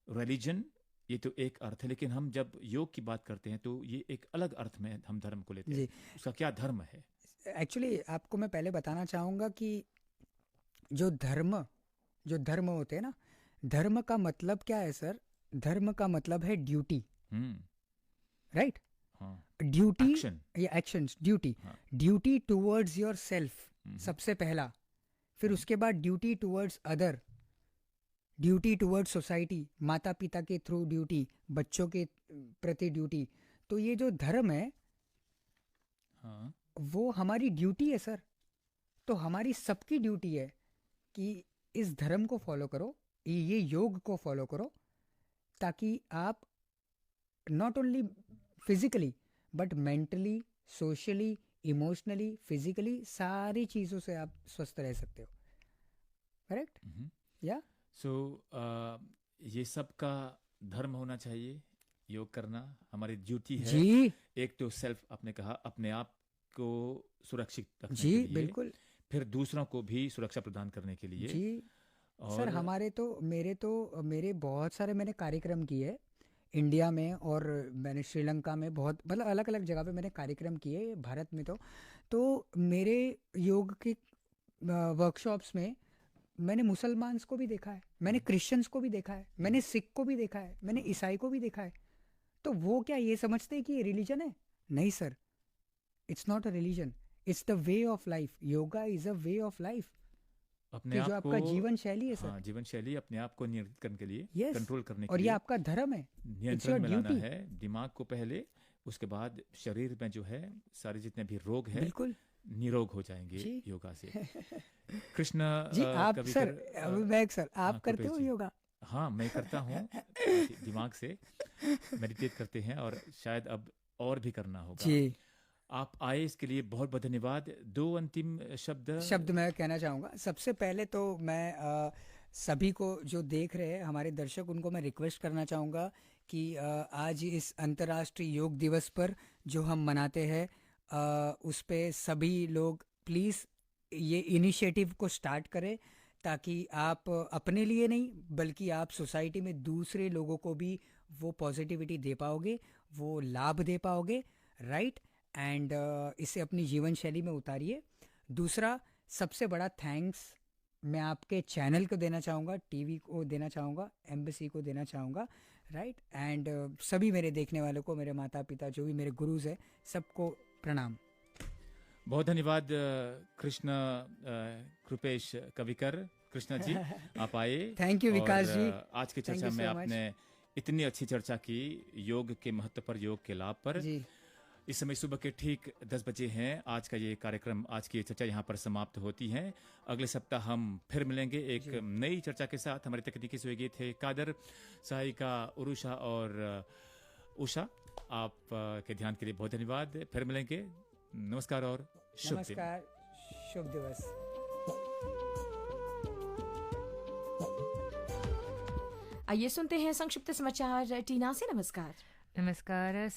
रिलीजन, ये तो एक अर्थ है, लेकिन हम जब योग की बात करते हैं तो ये एक अलग अर्थ में हम धर्म को लेते हैं। जी। उसका क्या धर्म है? एक्चुअली आपको मैं पहले बताना चाहूँगा कि जो धर्म होते हैं ना, धर्म का मतलब क्या है सर? धर्म का मतलब है ड्यूटी, हम्म, राइट? हाँ, ड्यूटी एक्शन, या एक्शंस, ड्यूटी, हाँ, ड्यूटी टुवर्ड्स योर सेल्फ हम्म, सबसे पहला, फिर उसके बाद duty towards other, duty towards society, माता पिता के थ्रू ड्यूटी, बच्चों के प्रति ड्यूटी। तो ये जो धर्म है हाँ, वो हमारी ड्यूटी है सर। तो हमारी सबकी ड्यूटी है कि इस धर्म को फॉलो करो, ये योग को फॉलो करो, ताकि आप not only physically but mentally, socially, emotionally, physically सारी चीज़ों से आप स्वस्थ रह सकते हो। करेक्ट? हम्म। या सो ये सब का धर्म होना चाहिए, योग करना हमारी ड्यूटी है। जी एक तो सेल्फ, आपने कहा, अपने आप को सुरक्षित रखने जी के लिए, बिल्कुल फिर दूसरों को भी सुरक्षा प्रदान करने के लिए। जी सर। और मेरे बहुत सारे मैंने कार्यक्रम किए इंडिया में, और मैंने श्रीलंका में बहुत मतलब अलग अलग जगह पे मैंने कार्यक्रम किए, भारत में तो मेरे योग के वर्कशॉप्स में मैंने मुसलमान्स को भी देखा है, मैंने क्रिश्चियंस को भी देखा है, मैंने सिख को भी देखा है, मैंने ईसाई को भी देखा है। तो वो क्या ये समझते हैं कि ये रिलीजन है? नहीं sir, it's not a religion, it's the way of life. Yoga is a way of life, अपने कि जो आप आपका को, जीवन शैली है सर। हाँ, जीवन शैली अपने आप को नियंत्रित करने के लिए, Yes, कंट्रोल करने के और ये लिए, आपका धर्म है, नियंत्रण your में लाना duty. है दिमाग को पहले, उसके बाद शरीर में जो है सारे जितने भी रोग है बिल्कुल निरोग हो जाएंगे जी। योगा से। कृष्ण जी। आप कभी सर, विवेक सर, आप हाँ, करते कृपेश हो जी। योगा? हाँ, मैं करता हूँ दिमाग से मेडिटेट करते हैं, और शायद अब और भी करना होगा। जी। आप आए इसके लिए बहुत बहुत धन्यवाद। दो अंतिम शब्द। मैं कहना चाहूँगा। सबसे पहले तो मैं सभी को जो देख रहे हैं हमारे दर्शक, उनको मैं रिक्वेस्ट करना चाहूँगा कि आज इस अंतर्राष्ट्रीय योग दिवस पर जो हम मनाते हैं, उस पे सभी लोग प्लीज़ ये इनिशिएटिव को स्टार्ट करें, ताकि आप अपने लिए नहीं बल्कि आप सोसाइटी में दूसरे लोगों को भी वो पॉजिटिविटी दे पाओगे, वो लाभ दे पाओगे, राइट? एंड इसे अपनी जीवन शैली में उतारिए। दूसरा सबसे बड़ा थैंक्स मैं आपके चैनल को देना चाहूँगा, टीवी को देना चाहूँगा, एम्बेसी को देना चाहूँगा, राइट? एंड सभी मेरे देखने वालों को, मेरे माता पिता, जो भी मेरे गुरुज हैं, सबको प्रणाम। बहुत धन्यवाद कृष्ण कृपेश कविकर। कृष्णा जी, आप आए। थैंक यू विकास और, जी। आज की Thank चर्चा you में so much. आपने इतनी अच्छी चर्चा की योग के महत्व पर, योग के लाभ पर। जी इस समय सुबह के ठीक 10 बजे हैं। आज का ये कार्यक्रम, आज की ये चर्चा यहाँ पर समाप्त होती है। अगले सप्ताह हम फिर मिलेंगे एक नई चर्चा के साथ। हमारे तकनीकी सहयोगी थे कादर, सहायिका उरुषा और उषा। आप के ध्यान के लिए बहुत धन्यवाद। फिर मिलेंगे। नमस्कार और शुभ दिन। नमस्कार, शुभ दिवस। आइए सुनते हैं संक्षिप्त समाचार टीना से। नमस्कार। नमस्कार।